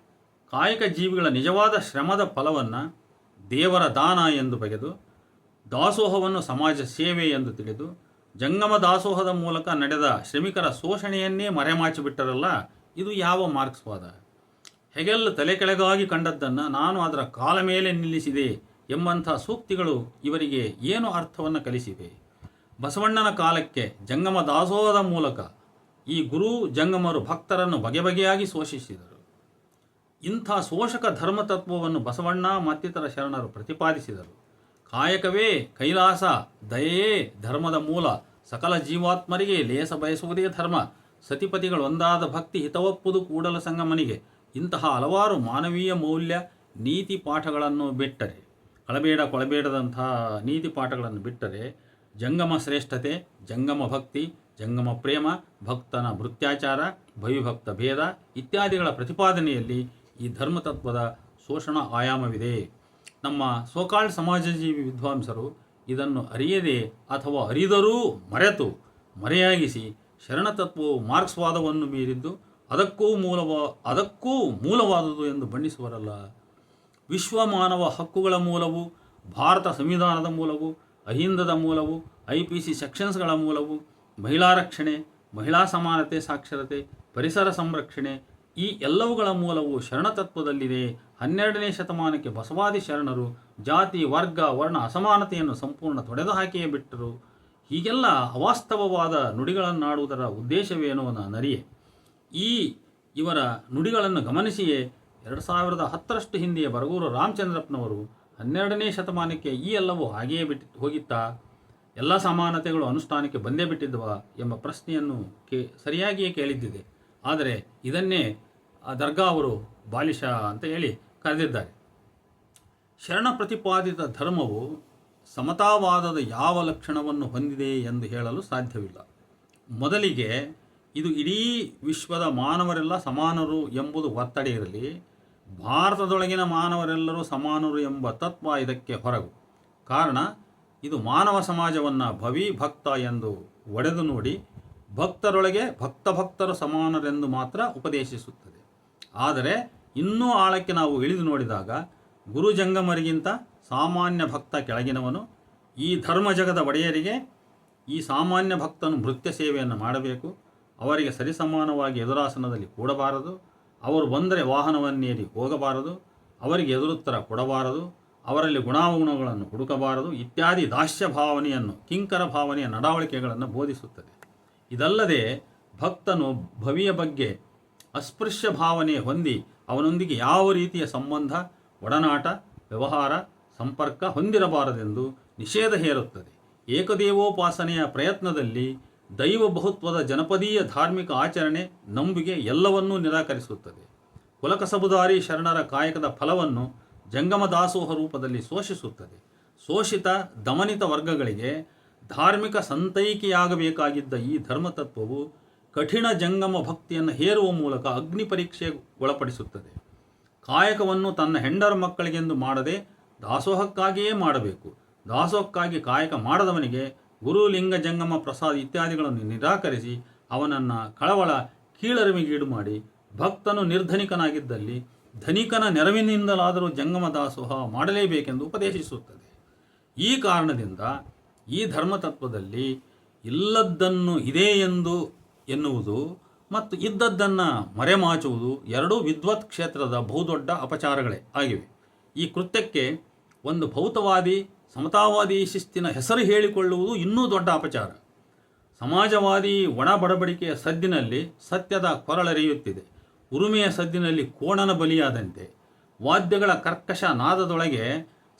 ಜೀವಿಗಳ ನಿಜವಾದ ಶ್ರಮದ ಫಲವನ್ನು ದೇವರ ದಾನ ಎಂದು ಬಗೆದು ದಾಸೋಹವನ್ನು ಸಮಾಜ ಸೇವೆ ಎಂದು ತಿಳಿದು ಜಂಗಮ ದಾಸೋಹದ ಮೂಲಕ ನಡೆದ ಶ್ರಮಿಕರ ಶೋಷಣೆಯನ್ನೇ ಮರೆಮಾಚಿಬಿಟ್ಟರಲ್ಲ, ಇದು ಯಾವ ಮಾರ್ಕ್ಸ್ವಾದ? ಹೆಗೆಲ್ ತಲೆ ಕೆಳಗಾಗಿ ಕಂಡದ್ದನ್ನು ನಾನು ಅದರ ಕಾಲ ಮೇಲೆ ನಿಲ್ಲಿಸಿದೆ ಎಂಬಂಥ ಸೂಕ್ತಿಗಳು ಇವರಿಗೆ ಏನು ಅರ್ಥವನ್ನು ಕಲಿಸಿವೆ? ಬಸವಣ್ಣನ ಕಾಲಕ್ಕೆ ಜಂಗಮ ದಾಸೋಹದ ಮೂಲಕ ಈ ಗುರು ಜಂಗಮರು ಭಕ್ತರನ್ನು ಬಗೆಬಗೆಯಾಗಿ ಶೋಷಿಸಿದರು. ಇಂಥ ಶೋಷಕ ಧರ್ಮತತ್ವವನ್ನು ಬಸವಣ್ಣ ಮತ್ತಿತರ ಶರಣರು ಪ್ರತಿಪಾದಿಸಿದರು. ಕಾಯಕವೇ ಕೈಲಾಸ, ದಯೆಯೇ ಧರ್ಮದ ಮೂಲ, ಸಕಲ ಜೀವಾತ್ಮರಿಗೆ ಲೇಸ ಬಯಸುವುದೇ ಧರ್ಮ, ಸತಿಪತಿಗಳೊಂದಾದ ಭಕ್ತಿ ಹಿತವಪ್ಪುದು ಕೂಡಲ ಸಂಗಮನಿಗೆ. ಇಂತಹ ಹಲವಾರು ಮಾನವೀಯ ಮೌಲ್ಯ ನೀತಿ ಪಾಠಗಳನ್ನು ಬಿಟ್ಟರೆ, ಕೊಳಬೇಡದಂಥ ನೀತಿ ಪಾಠಗಳನ್ನು ಬಿಟ್ಟರೆ ಜಂಗಮ ಶ್ರೇಷ್ಠತೆ, ಜಂಗಮ ಭಕ್ತಿ, ಜಂಗಮ ಪ್ರೇಮ, ಭಕ್ತನ ಭೃತ್ಯಾಚಾರ, ಭವಿಭಕ್ತ ಭೇದ ಇತ್ಯಾದಿಗಳ ಪ್ರತಿಪಾದನೆಯಲ್ಲಿ ಈ ಧರ್ಮತತ್ವದ ಶೋಷಣ ಆಯಾಮವಿದೆ. ನಮ್ಮ ಸೋಕಾಲ್ಡ್ ಸಮಾಜಜೀವಿ ವಿದ್ವಾಂಸರು ಇದನ್ನು ಅರಿಯದೆ ಅಥವಾ ಅರಿದರೂ ಮರೆಯಾಗಿಸಿ ಶರಣತತ್ವವು ಮಾರ್ಕ್ಸ್ವಾದವನ್ನು ಮೀರಿದ್ದು ಅದಕ್ಕೂ ಮೂಲವಾದುದು ಎಂದು ಬಣ್ಣಿಸುವರಲ್ಲ. ವಿಶ್ವ ಮಾನವ ಹಕ್ಕುಗಳ ಮೂಲವು, ಭಾರತ ಸಂವಿಧಾನದ ಮೂಲವು, ಅಹಿಂದದ ಮೂಲವು, IPC ಸೆಕ್ಷನ್ಸ್ಗಳ ಮೂಲವು, ಮಹಿಳಾ ರಕ್ಷಣೆ, ಮಹಿಳಾ ಸಮಾನತೆ, ಸಾಕ್ಷರತೆ, ಪರಿಸರ ಸಂರಕ್ಷಣೆ ಈ ಎಲ್ಲವುಗಳ ಮೂಲವು ಶರಣತತ್ವದಲ್ಲಿದೆ. 12ನೇ ಶತಮಾನಕ್ಕೆ ಬಸವಾದಿ ಶರಣರು ಜಾತಿ, ವರ್ಗ, ವರ್ಣ ಅಸಮಾನತೆಯನ್ನು ಸಂಪೂರ್ಣ ತೊಡೆದು ಹಾಕಿಯೇ ಬಿಟ್ಟರು. ಹೀಗೆಲ್ಲ ಅವಾಸ್ತವವಾದ ನುಡಿಗಳನ್ನಾಡುವುದರ ಉದ್ದೇಶವೇನೋ ನರಿಯೆ. ಇವರ ನುಡಿಗಳನ್ನು ಗಮನಿಸಿಯೇ 2010ರಷ್ಟು ಹಿಂದೆಯೇ ಬರಗೂರು ರಾಮಚಂದ್ರಪ್ಪನವರು 12ನೇ ಶತಮಾನಕ್ಕೆ ಈ ಎಲ್ಲವೂ ಹಾಗೆಯೇ ಹೋಗಿತ್ತಾ, ಎಲ್ಲ ಸಮಾನತೆಗಳು ಅನುಷ್ಠಾನಕ್ಕೆ ಬಂದೇ ಬಿಟ್ಟಿದ್ದವಾ ಎಂಬ ಪ್ರಶ್ನೆಯನ್ನು ಸರಿಯಾಗಿಯೇ ಕೇಳಿದ್ದಿದೆ. ಆದರೆ ಇದನ್ನೇ ದರ್ಗಾ ಅವರು ಬಾಲಿಶ ಅಂತ ಹೇಳಿ ಕರೆದಿದ್ದಾರೆ. ಶರಣ ಪ್ರತಿಪಾದಿತ ಧರ್ಮವು ಸಮತಾವಾದದ ಯಾವ ಲಕ್ಷಣವನ್ನು ಹೊಂದಿದೆ ಎಂದು ಹೇಳಲು ಸಾಧ್ಯವಿಲ್ಲ. ಮೊದಲಿಗೆ ಇದು ಇಡೀ ವಿಶ್ವದ ಮಾನವರೆಲ್ಲ ಸಮಾನರು ಎಂಬುದು ಒತ್ತಡ ಇರಲಿ, ಭಾರತದೊಳಗಿನ ಮಾನವರೆಲ್ಲರೂ ಸಮಾನರು ಎಂಬ ತತ್ವ ಇದಕ್ಕೆ ಹೊರಗು. ಕಾರಣ ಇದು ಮಾನವ ಸಮಾಜವನ್ನು ಭಕ್ತ ಎಂದು ಒಡೆದು ನೋಡಿ ಭಕ್ತರೊಳಗೆ ಭಕ್ತರು ಸಮಾನರೆಂದು ಮಾತ್ರ ಉಪದೇಶಿಸುತ್ತದೆ. ಆದರೆ ಇನ್ನೂ ಆಳಕ್ಕೆ ನಾವು ಇಳಿದು ನೋಡಿದಾಗ ಗುರು ಜಂಗಮರಿಗಿಂತ ಸಾಮಾನ್ಯ ಭಕ್ತ ಕೆಳಗಿನವನು. ಈ ಧರ್ಮ ಜಗದ ಒಡೆಯರಿಗೆ ಈ ಸಾಮಾನ್ಯ ಭಕ್ತನು ಭೃತ್ಯ ಸೇವೆಯನ್ನು ಮಾಡಬೇಕು. ಅವರಿಗೆ ಸರಿಸಮಾನವಾಗಿ ಎದುರಾಸನದಲ್ಲಿ ಕೂಡಬಾರದು. ಅವರು ಬಂದರೆ ವಾಹನವನ್ನೇರಿ ಹೋಗಬಾರದು, ಅವರಿಗೆ ಎದುರುತ್ತರ ಕೊಡಬಾರದು, ಅವರಲ್ಲಿ ಗುಣಾವಗುಣಗಳನ್ನು ಹುಡುಕಬಾರದು ಇತ್ಯಾದಿ ದಾಸ್ಯ ಭಾವನೆಯನ್ನು, ಕಿಂಕರ ಭಾವನೆಯ ನಡವಳಿಕೆಗಳನ್ನು ಬೋಧಿಸುತ್ತದೆ. ಇದಲ್ಲದೆ ಭಕ್ತನು ಭವಿಯ ಬಗ್ಗೆ ಅಸ್ಪೃಶ್ಯ ಭಾವನೆ ಹೊಂದಿ ಅವನೊಂದಿಗೆ ಯಾವ ರೀತಿಯ ಸಂಬಂಧ, ಒಡನಾಟ, ವ್ಯವಹಾರ, ಸಂಪರ್ಕ ಹೊಂದಿರಬಾರದೆಂದು ನಿಷೇಧ ಹೇರುತ್ತದೆ. ಏಕದೇವೋಪಾಸನೆಯ ಪ್ರಯತ್ನದಲ್ಲಿ ದೈವ ಬಹುತ್ವದ ಜನಪದೀಯ ಧಾರ್ಮಿಕ ಆಚರಣೆ, ನಂಬಿಕೆ ಎಲ್ಲವನ್ನೂ ನಿರಾಕರಿಸುತ್ತದೆ. ಕುಲಕಸಬುದಾರಿ ಶರಣರ ಕಾಯಕದ ಫಲವನ್ನು ಜಂಗಮ ದಾಸೋಹ ರೂಪದಲ್ಲಿ ಶೋಷಿಸುತ್ತದೆ. ಶೋಷಿತ ದಮನಿತ ವರ್ಗಗಳಿಗೆ ಧಾರ್ಮಿಕ ಸಂತೈಕೆಯಾಗಬೇಕಾಗಿದ್ದ ಈ ಧರ್ಮತತ್ವವು ಕಠಿಣ ಜಂಗಮ ಭಕ್ತಿಯನ್ನು ಹೇರುವ ಮೂಲಕ ಅಗ್ನಿ ಪರೀಕ್ಷೆಗೆ ಒಳಪಡಿಸುತ್ತದೆ. ಕಾಯಕವನ್ನು ತನ್ನ ಹೆಂಡರ ಮಕ್ಕಳಿಗೆಂದು ಮಾಡದೆ ದಾಸೋಹಕ್ಕಾಗಿಯೇ ಮಾಡಬೇಕು. ದಾಸೋಹಕ್ಕಾಗಿ ಕಾಯಕ ಮಾಡದವನಿಗೆ ಗುರು, ಲಿಂಗ, ಜಂಗಮ, ಪ್ರಸಾದ ಇತ್ಯಾದಿಗಳನ್ನು ನಿರಾಕರಿಸಿ ಅವನನ್ನು ಕಳವಳ ಕೀಳರಿಮೆಗೀಡು ಮಾಡಿ ಭಕ್ತನು ನಿರ್ಧನಿಕನಾಗಿದ್ದಲ್ಲಿ ಧನಿಕನ ನೆರವಿನಿಂದಲಾದರೂ ಜಂಗಮ ದಾಸೋಹ ಮಾಡಲೇಬೇಕೆಂದು ಉಪದೇಶಿಸುತ್ತದೆ. ಈ ಕಾರಣದಿಂದ ಈ ಧರ್ಮತತ್ವದಲ್ಲಿ ಇಲ್ಲದ್ದನ್ನು ಇದೆ ಎಂದು ಎನ್ನುವುದು ಮತ್ತು ಇದ್ದದ್ದನ್ನು ಮರೆಮಾಚುವುದು ಎರಡೂ ವಿದ್ವತ್ ಕ್ಷೇತ್ರದ ಬಹುದೊಡ್ಡ ಅಪಚಾರಗಳೇ ಆಗಿವೆ. ಈ ಕೃತ್ಯಕ್ಕೆ ಒಂದು ಭೌತವಾದಿ ಸಮತಾವಾದಿ ಶಿಸ್ತಿನ ಹೆಸರು ಹೇಳಿಕೊಳ್ಳುವುದು ಇನ್ನೂ ದೊಡ್ಡ ಅಪಚಾರ. ಸಮಾಜವಾದಿ ಒಣ ಬಡಬಡಿಕೆಯ ಸದ್ದಿನಲ್ಲಿ ಸತ್ಯದ ಕೊರಳರಿಯುತ್ತಿದೆ. ಉರುಮೆಯ ಸದ್ದಿನಲ್ಲಿ ಕೋಣನ ಬಲಿಯಾದಂತೆ, ವಾದ್ಯಗಳ ಕರ್ಕಶ ನಾದದೊಳಗೆ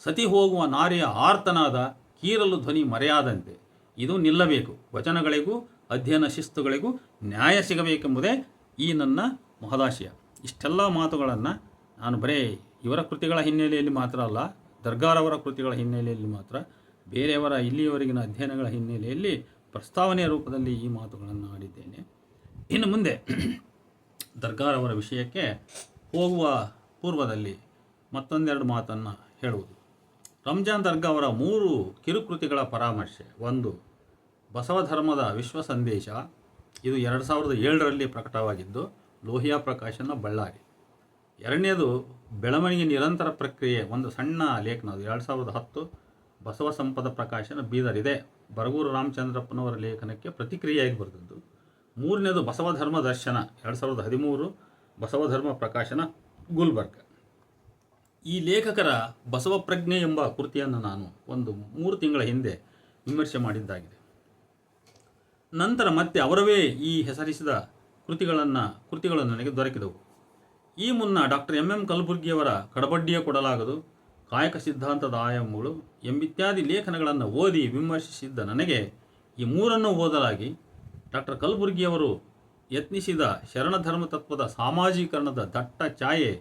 ಸತಿ ಹೋಗುವ ನಾರಿಯ ಆರ್ತನಾದ ಕೀರಲು ಧ್ವನಿ ಮರೆಯಾದಂತೆ ಇದು ನಿಲ್ಲಬೇಕು. ವಚನಗಳಿಗೂ ಅಧ್ಯಯನ ಶಿಸ್ತುಗಳಿಗೂ ನ್ಯಾಯ ಸಿಗಬೇಕೆಂಬುದೇ ಈ ನನ್ನ ಮಹದಾಶಯ. ಇಷ್ಟೆಲ್ಲ ಮಾತುಗಳನ್ನು ನಾನು ಬರೇ ಇವರ ಕೃತಿಗಳ ಹಿನ್ನೆಲೆಯಲ್ಲಿ ಮಾತ್ರ ಅಲ್ಲ, ದರ್ಗಾರವರ ಕೃತಿಗಳ ಹಿನ್ನೆಲೆಯಲ್ಲಿ ಮಾತ್ರ, ಬೇರೆಯವರ ಇಲ್ಲಿಯವರೆಗಿನ ಅಧ್ಯಯನಗಳ ಹಿನ್ನೆಲೆಯಲ್ಲಿ ಪ್ರಸ್ತಾವನೆಯ ರೂಪದಲ್ಲಿ ಈ ಮಾತುಗಳನ್ನು ಆಡಿದ್ದೇನೆ. ಇನ್ನು ಮುಂದೆ ದರ್ಗಾರವರ ವಿಷಯಕ್ಕೆ ಹೋಗುವ ಪೂರ್ವದಲ್ಲಿ ಮತ್ತೊಂದೆರಡು ಮಾತನ್ನು ಹೇಳುವುದು. ರಂಜಾನ್ ದರ್ಗಾ ಅವರ 3 ಕಿರುಕೃತಿಗಳ ಪರಾಮರ್ಶೆ. 1, ಬಸವ ಧರ್ಮದ ವಿಶ್ವ ಸಂದೇಶ. ಇದು 2007ರಲ್ಲಿ ಪ್ರಕಟವಾಗಿದ್ದು ಲೋಹಿಯಾ ಪ್ರಕಾಶನ, ಬಳ್ಳಾರಿ. 2ನೇದು ಬೆಳವಣಿಗೆ ನಿರಂತರ ಪ್ರಕ್ರಿಯೆ, ಒಂದು ಸಣ್ಣ ಲೇಖನ, ಅದು 2010 ಬಸವ ಸಂಪದ ಪ್ರಕಾಶನ, ಬೀದರ್. ಇದೆ ಬರಗೂರು ರಾಮಚಂದ್ರಪ್ಪನವರ ಲೇಖನಕ್ಕೆ ಪ್ರತಿಕ್ರಿಯೆಯಾಗಿ ಬರೆದದ್ದು. 3ನೇದು ಬಸವ ಧರ್ಮ ದರ್ಶನ, 2013 ಬಸವ ಧರ್ಮ ಪ್ರಕಾಶನ, ಗುಲ್ಬರ್ಗ. ಈ ಲೇಖಕರ ಬಸವ ಪ್ರಜ್ಞೆ ಎಂಬ ಕೃತಿಯನ್ನು ನಾನು ಒಂದು 3 ತಿಂಗಳ ಹಿಂದೆ ವಿಮರ್ಶೆ ಮಾಡಿದ್ದಾಗಿದೆ. ನಂತರ ಮತ್ತೆ ಅವರವೇ ಈ ಹೆಸರಿಸಿದ ಕೃತಿಗಳು ನನಗೆ ದೊರಕಿದವು. ಈ ಮುನ್ನ ಡಾಕ್ಟರ್ ಎಂ ಕಲಬುರ್ಗಿಯವರ ಕಡಬಡ್ಡಿಯ ಕೊಡಲಾಗದು, ಕಾಯಕ ಸಿದ್ಧಾಂತದ ಆಯಾಮಗಳು ಎಂಬಿತ್ಯಾದಿ ಲೇಖನಗಳನ್ನು ಓದಿ ವಿಮರ್ಶಿಸಿದ್ದ ನನಗೆ ಈ 3ನ್ನು ಓದಲಾಗಿ ಡಾಕ್ಟರ್ ಕಲಬುರ್ಗಿಯವರು ಯತ್ನಿಸಿದ ಶರಣಧರ್ಮ ತತ್ವದ ಸಾಮಾಜೀಕರಣದ ದಟ್ಟ ಛಾಯೆ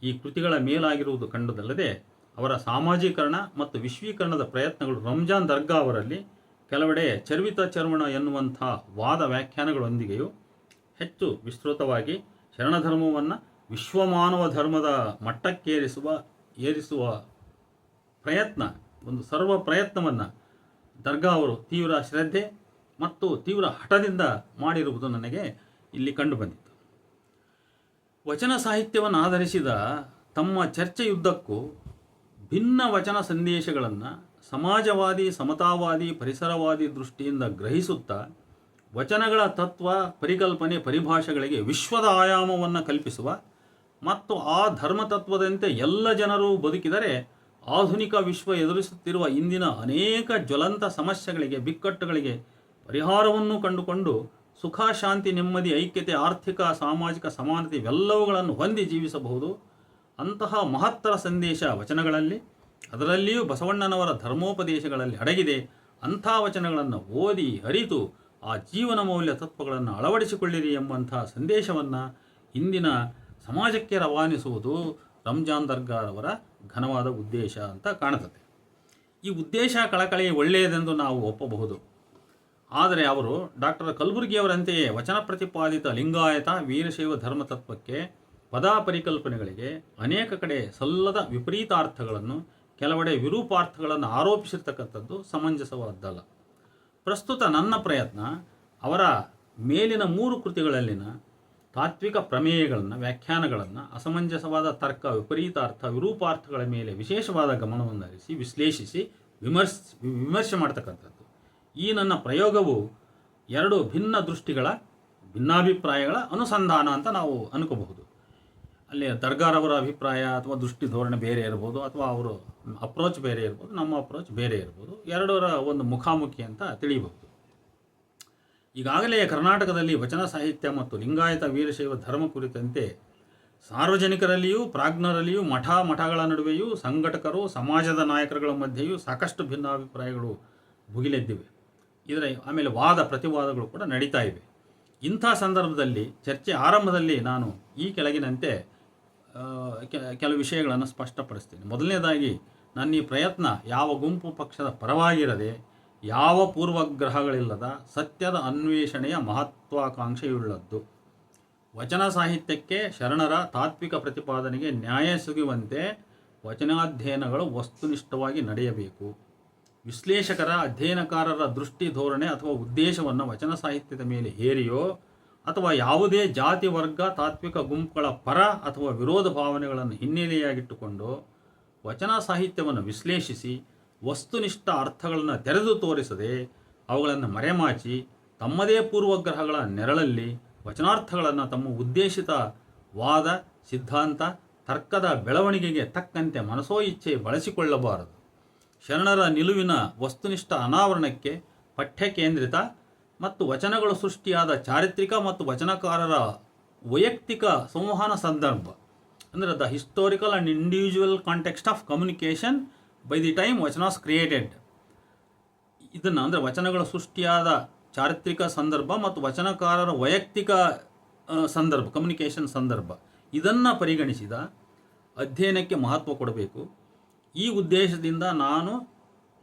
ಈ ಕೃತಿಗಳ ಮೇಲಾಗಿರುವುದು ಕಂಡುದಲ್ಲದೆ, ಅವರ ಸಾಮಾಜೀಕರಣ ಮತ್ತು ವಿಶ್ವೀಕರಣದ ಪ್ರಯತ್ನಗಳು ರಂಜಾನ್ ದರ್ಗಾ ಅವರಲ್ಲಿ ಕೆಲವೆಡೆ ಚರ್ವಿತ ಚರ್ವಣ ಎನ್ನುವಂಥ ವಾದ ವ್ಯಾಖ್ಯಾನಗಳೊಂದಿಗೆಯೂ ಹೆಚ್ಚು ವಿಸ್ತೃತವಾಗಿ ಶರಣಧರ್ಮವನ್ನು ವಿಶ್ವಮಾನವ ಧರ್ಮದ ಮಟ್ಟಕ್ಕೇರಿಸುವ ಪ್ರಯತ್ನ, ಒಂದು ಸರ್ವ ಪ್ರಯತ್ನವನ್ನು ದರ್ಗಾ ಅವರು ತೀವ್ರ ಶ್ರದ್ಧೆ ಮತ್ತು ತೀವ್ರ ಹಠದಿಂದ ಮಾಡಿರುವುದು ನನಗೆ ಇಲ್ಲಿ ಕಂಡುಬಂದಿತು. ವಚನ ಸಾಹಿತ್ಯವನ್ನು ಆಧರಿಸಿದ ತಮ್ಮ ಚರ್ಚೆಯುದ್ದಕ್ಕೂ ಭಿನ್ನ ವಚನ ಸಂದೇಶಗಳನ್ನು ಸಮಾಜವಾದಿ, ಸಮತಾವಾದಿ, ಪರಿಸರವಾದಿ ದೃಷ್ಟಿಯಿಂದ ಗ್ರಹಿಸುತ್ತಾ ವಚನಗಳ ತತ್ವ, ಪರಿಕಲ್ಪನೆ, ಪರಿಭಾಷೆಗಳಿಗೆ ವಿಶ್ವದ ಆಯಾಮವನ್ನು ಕಲ್ಪಿಸುವ ಮತ್ತು ಆ ಧರ್ಮತತ್ವದಂತೆ ಎಲ್ಲ ಜನರು ಬದುಕಿದರೆ ಆಧುನಿಕ ವಿಶ್ವ ಎದುರಿಸುತ್ತಿರುವ ಇಂದಿನ ಅನೇಕ ಜ್ವಲಂತ ಸಮಸ್ಯೆಗಳಿಗೆ, ಬಿಕ್ಕಟ್ಟುಗಳಿಗೆ ಪರಿಹಾರವನ್ನು ಕಂಡುಕೊಂಡು ಸುಖ, ಶಾಂತಿ, ನೆಮ್ಮದಿ, ಐಕ್ಯತೆ, ಆರ್ಥಿಕ, ಸಾಮಾಜಿಕ ಸಮಾನತೆ ಇವೆಲ್ಲವುಗಳನ್ನು ಹೊಂದಿ ಜೀವಿಸಬಹುದು. ಅಂತಹ ಮಹತ್ತರ ಸಂದೇಶ ವಚನಗಳಲ್ಲಿ, ಅದರಲ್ಲಿಯೂ ಬಸವಣ್ಣನವರ ಧರ್ಮೋಪದೇಶಗಳಲ್ಲಿ ಅಡಗಿದೆ. ಅಂಥ ವಚನಗಳನ್ನು ಓದಿ ಅರಿತು ಆ ಜೀವನ ಮೌಲ್ಯ ತತ್ವಗಳನ್ನು ಅಳವಡಿಸಿಕೊಳ್ಳಿರಿ ಎಂಬಂತಹ ಸಂದೇಶವನ್ನು ಇಂದಿನ ಸಮಾಜಕ್ಕೆ ರವಾನಿಸುವುದು ರಂಜಾನ್ ದರ್ಗಾರವರ ಘನವಾದ ಉದ್ದೇಶ ಅಂತ ಕಾಣುತ್ತದೆ. ಈ ಉದ್ದೇಶ ಕಳಕಳಿ ಒಳ್ಳೆಯದೆಂದು ನಾವು ಒಪ್ಪಬಹುದು. ಆದರೆ ಅವರು ಡಾಕ್ಟರ್ ಕಲಬುರ್ಗಿಯವರಂತೆಯೇ ವಚನ ಪ್ರತಿಪಾದಿತ ಲಿಂಗಾಯತ ವೀರಶೈವ ಧರ್ಮತತ್ವಕ್ಕೆ, ಪದ ಪರಿಕಲ್ಪನೆಗಳಿಗೆ ಅನೇಕ ಕಡೆ ಸಲ್ಲದ ವಿಪರೀತಾರ್ಥಗಳನ್ನು, ಕೆಲವೆಡೆ ವಿರೂಪಾರ್ಥಗಳನ್ನು ಆರೋಪಿಸಿರ್ತಕ್ಕಂಥದ್ದು ಸಮಂಜಸವಾದ್ದಲ್ಲ. ಪ್ರಸ್ತುತ ನನ್ನ ಪ್ರಯತ್ನ ಅವರ ಮೇಲಿನ 3 ಕೃತಿಗಳಲ್ಲಿನ ತಾತ್ವಿಕ ಪ್ರಮೇಯಗಳನ್ನು, ವ್ಯಾಖ್ಯಾನಗಳನ್ನು, ಅಸಮಂಜಸವಾದ ತರ್ಕ, ವಿಪರೀತಾರ್ಥ, ವಿರೂಪಾರ್ಥಗಳ ಮೇಲೆ ವಿಶೇಷವಾದ ಗಮನವನ್ನು ಹರಿಸಿ ವಿಶ್ಲೇಷಿಸಿ ವಿಮರ್ಶೆ ಮಾಡ್ತಕ್ಕಂಥದ್ದು. ಈ ನನ್ನ ಪ್ರಯೋಗವು 2 ಭಿನ್ನ ದೃಷ್ಟಿಗಳ, ಭಿನ್ನಾಭಿಪ್ರಾಯಗಳ ಅನುಸಂಧಾನ ಅಂತ ನಾವು ಅನ್ಕೋಬಹುದು. ಅಲ್ಲಿ ದರ್ಗಾರವರ ಅಭಿಪ್ರಾಯ ಅಥವಾ ದೃಷ್ಟಿ ಧೋರಣೆ ಬೇರೆ ಇರ್ಬೋದು, ಅಥವಾ ಅವರು ಅಪ್ರೋಚ್ ಬೇರೆ ಇರ್ಬೋದು, ನಮ್ಮ ಅಪ್ರೋಚ್ ಬೇರೆ ಇರ್ಬೋದು. ಎರಡರ ಒಂದು ಮುಖಾಮುಖಿ ಅಂತ ತಿಳಿಯಬಹುದು. ಈಗಾಗಲೇ ಕರ್ನಾಟಕದಲ್ಲಿ ವಚನ ಸಾಹಿತ್ಯ ಮತ್ತು ಲಿಂಗಾಯತ ವೀರಶೈವ ಧರ್ಮ ಕುರಿತಂತೆ ಸಾರ್ವಜನಿಕರಲ್ಲಿಯೂ ಪ್ರಾಜ್ಞರಲ್ಲಿಯೂ ಮಠಗಳ ನಡುವೆಯೂ ಸಂಘಟಕರು ಸಮಾಜದ ನಾಯಕರುಗಳ ಮಧ್ಯೆಯೂ ಸಾಕಷ್ಟು ಭಿನ್ನಾಭಿಪ್ರಾಯಗಳು ಭುಗಿಲೆದ್ದಿವೆ. ಆಮೇಲೆ ವಾದ ಪ್ರತಿವಾದಗಳು ಕೂಡ ನಡೀತಾ ಇವೆ. ಇಂಥ ಸಂದರ್ಭದಲ್ಲಿ ಚರ್ಚೆ ಆರಂಭದಲ್ಲಿ ನಾನು ಈ ಕೆಳಗಿನಂತೆ ಕೆಲವು ವಿಷಯಗಳನ್ನು ಸ್ಪಷ್ಟಪಡಿಸ್ತೀನಿ. ಮೊದಲನೇದಾಗಿ ನನ್ನ ಈ ಪ್ರಯತ್ನ ಯಾವ ಗುಂಪು ಪಕ್ಷದ ಪರವಾಗಿರದೆ, ಯಾವ ಪೂರ್ವಗ್ರಹಗಳಿಲ್ಲದ ಸತ್ಯದ ಅನ್ವೇಷಣೆಯ ಮಹತ್ವಾಕಾಂಕ್ಷೆಯುಳ್ಳದ್ದು. ವಚನ ಸಾಹಿತ್ಯಕ್ಕೆ ಶರಣರ ತಾತ್ವಿಕ ಪ್ರತಿಪಾದನೆಗೆ ನ್ಯಾಯ ಸಿಗುವಂತೆ ವಚನಾಧ್ಯಯನಗಳು ವಸ್ತುನಿಷ್ಠವಾಗಿ ನಡೆಯಬೇಕು. ವಿಶ್ಲೇಷಕರ ಅಧ್ಯಯನಕಾರರ ದೃಷ್ಟಿ ಧೋರಣೆ ಅಥವಾ ಉದ್ದೇಶವನ್ನು ವಚನ ಸಾಹಿತ್ಯದ ಮೇಲೆ ಹೇರಿಯೋ ಅಥವಾ ಯಾವುದೇ ಜಾತಿ ವರ್ಗ ತಾತ್ವಿಕ ಗುಂಪುಗಳ ಪರ ಅಥವಾ ವಿರೋಧ ಭಾವನೆಗಳನ್ನು ಹಿನ್ನೆಲೆಯಾಗಿಟ್ಟುಕೊಂಡು ವಚನ ಸಾಹಿತ್ಯವನ್ನು ವಿಶ್ಲೇಷಿಸಿ ವಸ್ತುನಿಷ್ಠ ಅರ್ಥಗಳನ್ನು ತೆರೆದು ತೋರಿಸದೆ ಅವುಗಳನ್ನು ಮರೆಮಾಚಿ ತಮ್ಮದೇ ಪೂರ್ವಗ್ರಹಗಳ ನೆರಳಲ್ಲಿ ವಚನಾರ್ಥಗಳನ್ನು ತಮ್ಮ ಉದ್ದೇಶಿತ ವಾದ ಸಿದ್ಧಾಂತ ತರ್ಕದ ಬೆಳವಣಿಗೆಗೆ ತಕ್ಕಂತೆ ಮನಸೋ ಇಚ್ಛೆ ಬಳಸಿಕೊಳ್ಳಬಾರದು. ಶರಣರ ನಿಲುವಿನ ವಸ್ತುನಿಷ್ಠ ಅನಾವರಣಕ್ಕೆ ಪಠ್ಯ ಕೇಂದ್ರಿತ ಮತ್ತು ವಚನಗಳು ಸೃಷ್ಟಿಯಾದ ಚಾರಿತ್ರಿಕ ಮತ್ತು ವಚನಕಾರರ ವೈಯಕ್ತಿಕ ಸಂವಹನ ಸಂದರ್ಭ, ಅಂದರೆ the historical and individual context of communication by the time vachanas created. ಇದನ್ನು ಅಂದರೆ ವಚನಗಳ ಸೃಷ್ಟಿಯಾದ ಚಾರಿತ್ರಿಕ ಸಂದರ್ಭ ಮತ್ತು ವಚನಕಾರರ ವೈಯಕ್ತಿಕ ಸಂದರ್ಭ, ಕಮ್ಯುನಿಕೇಷನ್ ಸಂದರ್ಭ, ಇದನ್ನು ಪರಿಗಣಿಸಿದ ಅಧ್ಯಯನಕ್ಕೆ ಮಹತ್ವ ಕೊಡಬೇಕು. ಈ ಉದ್ದೇಶದಿಂದ ನಾನು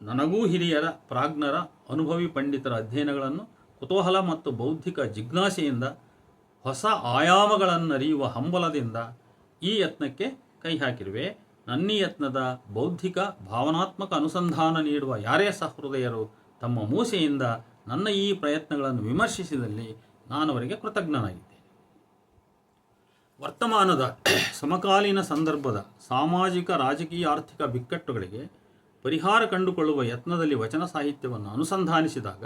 ನನಗೂ ಹಿರಿಯರ ಪ್ರಾಜ್ಞರ ಅನುಭವಿ ಪಂಡಿತರ ಅಧ್ಯಯನಗಳನ್ನು ಕುತೂಹಲ ಮತ್ತು ಬೌದ್ಧಿಕ ಜಿಜ್ಞಾಸೆಯಿಂದ ಹೊಸ ಆಯಾಮಗಳನ್ನರಿಯುವ ಹಂಬಲದಿಂದ ಈ ಯತ್ನಕ್ಕೆ ಕೈ ಹಾಕಿರುವೆ. ನನ್ನ ಈ ಯತ್ನದ ಬೌದ್ಧಿಕ ಭಾವನಾತ್ಮಕ ಅನುಸಂಧಾನ ನೀಡುವ ಯಾರೇ ಸಹೃದಯರು ತಮ್ಮ ಮೂಸೆಯಿಂದ ನನ್ನ ಈ ಪ್ರಯತ್ನಗಳನ್ನು ವಿಮರ್ಶಿಸಿದಲ್ಲಿ ನಾನು ಅವರಿಗೆ ಕೃತಜ್ಞನಾಗಿದ್ದೇನೆ. ವರ್ತಮಾನದ ಸಮಕಾಲೀನ ಸಂದರ್ಭದ ಸಾಮಾಜಿಕ ರಾಜಕೀಯ ಆರ್ಥಿಕ ಬಿಕ್ಕಟ್ಟುಗಳಿಗೆ ಪರಿಹಾರ ಕಂಡುಕೊಳ್ಳುವ ಯತ್ನದಲ್ಲಿ ವಚನ ಸಾಹಿತ್ಯವನ್ನು ಅನುಸಂಧಾನಿಸಿದಾಗ